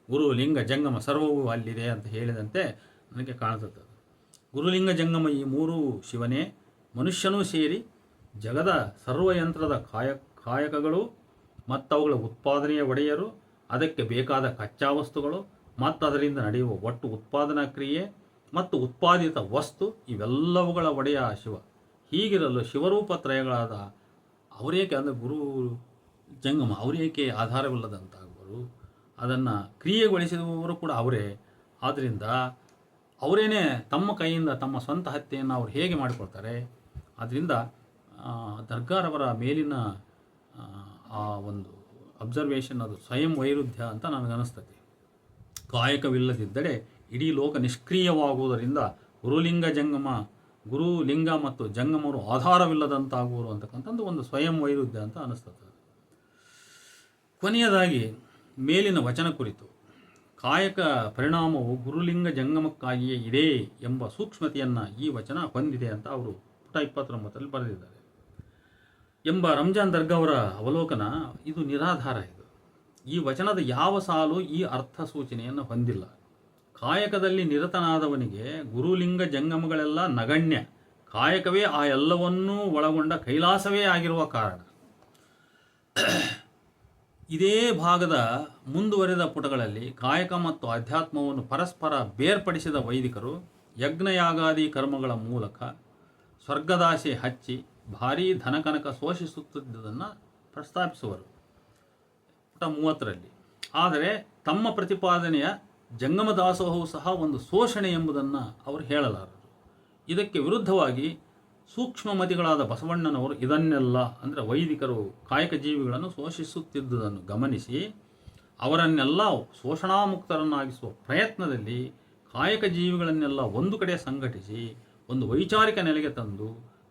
ಗುರು, ಲಿಂಗ, ಜಂಗಮ ಸರ್ವವೂ ಅಲ್ಲಿದೆ ಅಂತ ಹೇಳಿದಂತೆ ನನಗೆ ಕಾಣಿಸುತ್ತದೆ. ಗುರುಲಿಂಗ ಜಂಗಮ ಈ ಮೂರೂ ಶಿವನೇ, ಮನುಷ್ಯನೂ ಸೇರಿ ಜಗದ ಸರ್ವಯಂತ್ರದ ಕಾಯಕಗಳು ಮತ್ತವುಗಳ ಉತ್ಪಾದನೆಯ ಒಡೆಯರು, ಅದಕ್ಕೆ ಬೇಕಾದ ಕಚ್ಚಾ ವಸ್ತುಗಳು ಮತ್ತು ಅದರಿಂದ ನಡೆಯುವ ಒಟ್ಟು ಉತ್ಪಾದನಾ ಕ್ರಿಯೆ ಮತ್ತು ಉತ್ಪಾದಿತ ವಸ್ತು ಇವೆಲ್ಲವುಗಳ ಒಡೆಯ ಶಿವ. ಹೀಗಿರಲು ಶಿವರೂಪತ್ರಯಗಳಾದ ಅವರೇಕೆ ಅಂದರೆ ಗುರು, ಜಂಗಮ ಅವರೇಕೆ ಆಧಾರವಿಲ್ಲದಂತಾಗುವರು? ಅದನ್ನು ಕ್ರಿಯೆಗೊಳಿಸಿದವರು ಕೂಡ ಅವರೇ. ಆದ್ದರಿಂದ ಅವರೇನೇ ತಮ್ಮ ಕೈಯಿಂದ ತಮ್ಮ ಸ್ವಂತ ಹತ್ಯೆಯನ್ನು ಅವರು ಹೇಗೆ ಮಾಡಿಕೊಳ್ತಾರೆ? ಆದ್ದರಿಂದ ದರ್ಗಾರವರ ಮೇಲಿನ ಆ ಒಂದು ಅಬ್ಸರ್ವೇಷನ್ ಅದು ಸ್ವಯಂ ವೈರುಧ್ಯ ಅಂತ ನನಗನ್ನಿಸ್ತದೆ. ಕಾಯಕವಿಲ್ಲದಿದ್ದರೆ ಇಡೀ ಲೋಕ ನಿಷ್ಕ್ರಿಯವಾಗುವುದರಿಂದ ಗುರು, ಲಿಂಗ ಮತ್ತು ಜಂಗಮರು ಆಧಾರವಿಲ್ಲದಂತಾಗುವರು ಅಂತಕ್ಕಂಥದ್ದು ಒಂದು ಸ್ವಯಂ ವೈರುಧ್ಯ ಅಂತ ಅನ್ನಿಸ್ತದೆ. ಕೊನೆಯದಾಗಿ ಮೇಲಿನ ವಚನ ಕುರಿತು ಕಾಯಕ ಪರಿಣಾಮವು ಗುರುಲಿಂಗ ಜಂಗಮಕ್ಕಾಗಿಯೇ ಇದೆ ಎಂಬ ಸೂಕ್ಷ್ಮತೆಯನ್ನು ಈ ವಚನ ಹೊಂದಿದೆ ಅಂತ ಅವರು ಪುಟ 29ರಲ್ಲಿ ಬರೆದಿದ್ದಾರೆ ಎಂಬ ರಂಜಾನ್ ದರ್ಗಾ ಅವರ ಅವಲೋಕನ ಇದು ನಿರಾಧಾರ. ಇದು ಈ ವಚನದ ಯಾವ ಸಾಲು ಈ ಅರ್ಥ ಸೂಚನೆಯನ್ನು ಹೊಂದಿಲ್ಲ. ಕಾಯಕದಲ್ಲಿ ನಿರತನಾದವನಿಗೆ ಗುರುಲಿಂಗ ಜಂಗಮಗಳೆಲ್ಲ ನಗಣ್ಯ, ಕಾಯಕವೇ ಆ ಎಲ್ಲವನ್ನೂ ಒಳಗೊಂಡ ಕೈಲಾಸವೇ ಆಗಿರುವ ಕಾರಣ. ಇದೇ ಭಾಗದ ಮುಂದುವರೆದ ಪುಟಗಳಲ್ಲಿ ಕಾಯಕ ಮತ್ತು ಅಧ್ಯಾತ್ಮವನ್ನು ಪರಸ್ಪರ ಬೇರ್ಪಡಿಸಿದ ವೈದಿಕರು ಯಜ್ಞಯಾಗಾದಿ ಕರ್ಮಗಳ ಮೂಲಕ ಸ್ವರ್ಗದಾಸೆ ಹಚ್ಚಿ ಭಾರೀ ಧನಕನಕ ಶೋಷಿಸುತ್ತಿದ್ದುದನ್ನು ಪ್ರಸ್ತಾಪಿಸುವರು ಪುಟ 30ರಲ್ಲಿ. ಆದರೆ ತಮ್ಮ ಪ್ರತಿಪಾದನೆಯ ಜಂಗಮ ದಾಸೋಹವು ಸಹ ಒಂದು ಶೋಷಣೆ ಎಂಬುದನ್ನು ಅವರು ಹೇಳಲಾರರು. ಇದಕ್ಕೆ ವಿರುದ್ಧವಾಗಿ ಸೂಕ್ಷ್ಮಮತಿಗಳಾದ ಬಸವಣ್ಣನವರು ಇದನ್ನೆಲ್ಲ ಅಂದರೆ ವೈದಿಕರು ಕಾಯಕ ಜೀವಿಗಳನ್ನು ಶೋಷಿಸುತ್ತಿದ್ದುದನ್ನು ಗಮನಿಸಿ ಅವರನ್ನೆಲ್ಲ ಶೋಷಣಾಮುಕ್ತರನ್ನಾಗಿಸುವ ಪ್ರಯತ್ನದಲ್ಲಿ ಕಾಯಕ ಜೀವಿಗಳನ್ನೆಲ್ಲ ಒಂದು ಕಡೆ ಸಂಘಟಿಸಿ ಒಂದು ವೈಚಾರಿಕ ನೆಲೆಗೆ ತಂದು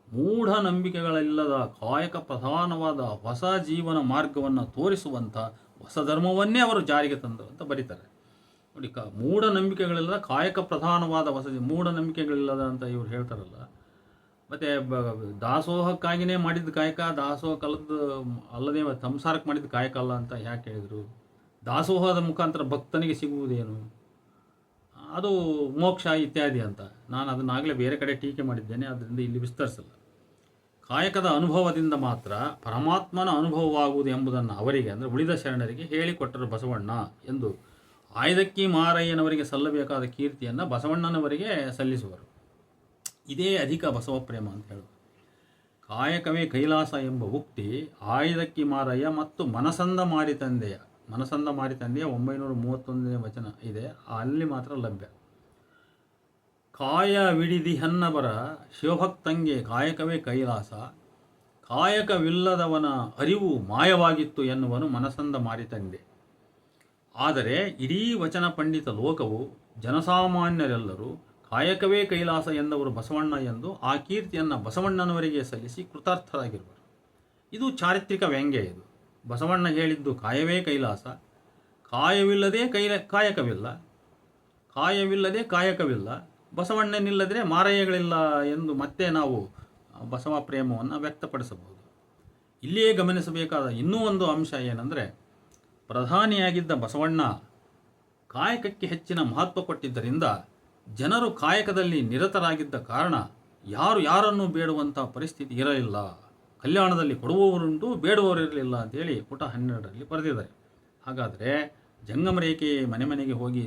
ಮೂಢನಂಬಿಕೆಗಳಿಲ್ಲದ ಕಾಯಕ ಪ್ರಧಾನವಾದ ಹೊಸ ಜೀವನ ಮಾರ್ಗವನ್ನು ತೋರಿಸುವಂಥ ಹೊಸ ಧರ್ಮವನ್ನೇ ಅವರು ಜಾರಿಗೆ ತಂದರು ಅಂತ ಬರೀತಾರೆ. ನೋಡಿ, ಮೂಢನಂಬಿಕೆಗಳಿಲ್ಲದ ಕಾಯಕ ಪ್ರಧಾನವಾದ ಮೂಢನಂಬಿಕೆಗಳಿಲ್ಲದ ಅಂತ ಇವರು ಹೇಳ್ತಾರಲ್ಲ. ಮತ್ತು ದಾಸೋಹಕ್ಕಾಗಿಯೇ ಮಾಡಿದ ಕಾಯಕ, ದಾಸೋಹ ಅಲ್ಲದೆ ಸಂಸಾರಕ್ಕೆ ಮಾಡಿದ ಕಾಯಕ ಅಲ್ಲ ಅಂತ ಯಾಕೆ ಹೇಳಿದರು? ದಾಸೋಹದ ಮುಖಾಂತರ ಭಕ್ತನಿಗೆ ಸಿಗುವುದೇನು? ಅದು ಮೋಕ್ಷ ಇತ್ಯಾದಿ ಅಂತ. ನಾನು ಅದನ್ನಾಗಲೇ ಬೇರೆ ಕಡೆ ಟೀಕೆ ಮಾಡಿದ್ದೇನೆ, ಅದರಿಂದ ಇಲ್ಲಿ ವಿಸ್ತರಿಸಲ್ಲ. ಕಾಯಕದ ಅನುಭವದಿಂದ ಮಾತ್ರ ಪರಮಾತ್ಮನ ಅನುಭವವಾಗುವುದು ಎಂಬುದನ್ನು ಅವರಿಗೆ, ಅಂದರೆ ಉಳಿದ ಶರಣರಿಗೆ ಹೇಳಿಕೊಟ್ಟರು ಬಸವಣ್ಣ ಎಂದು ಆಯ್ದಕ್ಕಿ ಮಾರಯ್ಯನವರಿಗೆ ಸಲ್ಲಬೇಕಾದ ಕೀರ್ತಿಯನ್ನು ಬಸವಣ್ಣನವರಿಗೆ ಸಲ್ಲಿಸುವರು. ಇದೇ ಅಧಿಕ ಬಸವ ಪ್ರೇಮ ಅಂತ ಹೇಳೋದು. ಕಾಯಕವೇ ಕೈಲಾಸ ಎಂಬ ಉಕ್ತಿ ಆಯ್ದಕ್ಕಿ ಮಾರಯ್ಯ ಮತ್ತು ಮನಸಂದ ಮಾರಿತಂದೆಯ 931ನೇ ವಚನ ಇದೆ, ಅಲ್ಲಿ ಮಾತ್ರ ಲಭ್ಯ. ಕಾಯ ವಿಡಿದಿಹನ್ನಬರ ಶಿವಭಕ್ತಂಗೆ ಕಾಯಕವೇ ಕೈಲಾಸ, ಕಾಯಕವಿಲ್ಲದವನ ಅರಿವು ಮಾಯವಾಗಿತ್ತು ಎನ್ನುವನು ಮನಸಂದ ಮಾರಿತಂದೆ. ಆದರೆ ಇಡೀ ವಚನ ಪಂಡಿತ ಲೋಕವು ಜನಸಾಮಾನ್ಯರೆಲ್ಲರೂ ಕಾಯಕವೇ ಕೈಲಾಸ ಎಂದವರು ಬಸವಣ್ಣ ಎಂದು ಆ ಕೀರ್ತಿಯನ್ನು ಬಸವಣ್ಣನವರಿಗೆ ಸಲ್ಲಿಸಿ ಕೃತಾರ್ಥರಾಗಿರುವರು. ಇದು ಚಾರಿತ್ರಿಕ ವ್ಯಂಗ್ಯ. ಇದು ಬಸವಣ್ಣ ಹೇಳಿದ್ದು ಕಾಯವೇ ಕೈಲಾಸ, ಕಾಯವಿಲ್ಲದೆ ಕಾಯಕವಿಲ್ಲ, ಕಾಯವಿಲ್ಲದೆ ಕಾಯಕವಿಲ್ಲ, ಬಸವಣ್ಣನಿಲ್ಲದೆ ಮಾರಯ್ಯಗಳಿಲ್ಲ ಎಂದು ಮತ್ತೆ ನಾವು ಬಸವ ಪ್ರೇಮವನ್ನು ವ್ಯಕ್ತಪಡಿಸಬಹುದು. ಇಲ್ಲಿಯೇ ಗಮನಿಸಬೇಕಾದ ಇನ್ನೂ ಒಂದು ಅಂಶ ಏನಂದರೆ, ಪ್ರಧಾನಿಯಾಗಿದ್ದ ಬಸವಣ್ಣ ಕಾಯಕಕ್ಕೆ ಹೆಚ್ಚಿನ ಮಹತ್ವ ಕೊಟ್ಟಿದ್ದರಿಂದ ಜನರು ಕಾಯಕದಲ್ಲಿ ನಿರತರಾಗಿದ್ದ ಕಾರಣ ಯಾರನ್ನೂ ಬೇಡುವಂಥ ಪರಿಸ್ಥಿತಿ ಇರಲಿಲ್ಲ. ಕಲ್ಯಾಣದಲ್ಲಿ ಕೊಡುವವರುಂಟು, ಬೇಡುವವರಿರಲಿಲ್ಲ ಅಂತೇಳಿ ಪುಟ 12ರಲ್ಲಿ ಬರೆದಿದ್ದಾರೆ. ಹಾಗಾದರೆ ಜಂಗಮ ರೇಖೆ ಮನೆ ಮನೆಗೆ ಹೋಗಿ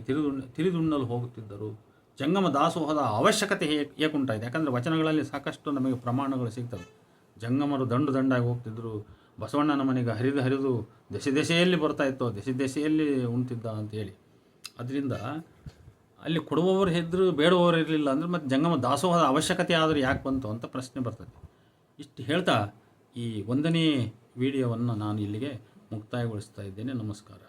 ತಿರಿದುಣ್ಣಲು ಹೋಗುತ್ತಿದ್ದರು. ಜಂಗಮ ದಾಸೋಹದ ಅವಶ್ಯಕತೆ ಏಕುಂಟಾಯಿತು. ಯಾಕಂದರೆ ವಚನಗಳಲ್ಲಿ ಸಾಕಷ್ಟು ನಮಗೆ ಪ್ರಮಾಣಗಳು ಸಿಗ್ತವೆ. ಜಂಗಮರು ದಂಡಾಗಿ ಹೋಗ್ತಿದ್ದರು, ಬಸವಣ್ಣನ ಮನೆಗೆ ಹರಿದು ದೆಸೆಯಲ್ಲಿ ಬರ್ತಾ ಇತ್ತು, ದೆಸೆಯಲ್ಲಿ ಉಣ್ತಿದ್ದ ಅಂತೇಳಿ. ಅದರಿಂದ ಅಲ್ಲಿ ಕೊಡುವವರು ಇದ್ದರು, ಬೇಡುವವರು ಇರಲಿಲ್ಲ ಅಂದರೆ ಮತ್ತು ಜಂಗಮ ದಾಸೋಹದ ಅವಶ್ಯಕತೆ ಆದರೂ ಯಾಕೆ ಬಂತು ಅಂತ ಪ್ರಶ್ನೆ ಬರ್ತದೆ. ಇಷ್ಟು ಹೇಳ್ತಾ ಈ 1ನೇ ವಿಡಿಯೋವನ್ನು ನಾನು ಇಲ್ಲಿಗೆ ಮುಕ್ತಾಯಗೊಳಿಸ್ತಾ ಇದ್ದೇನೆ. ನಮಸ್ಕಾರ.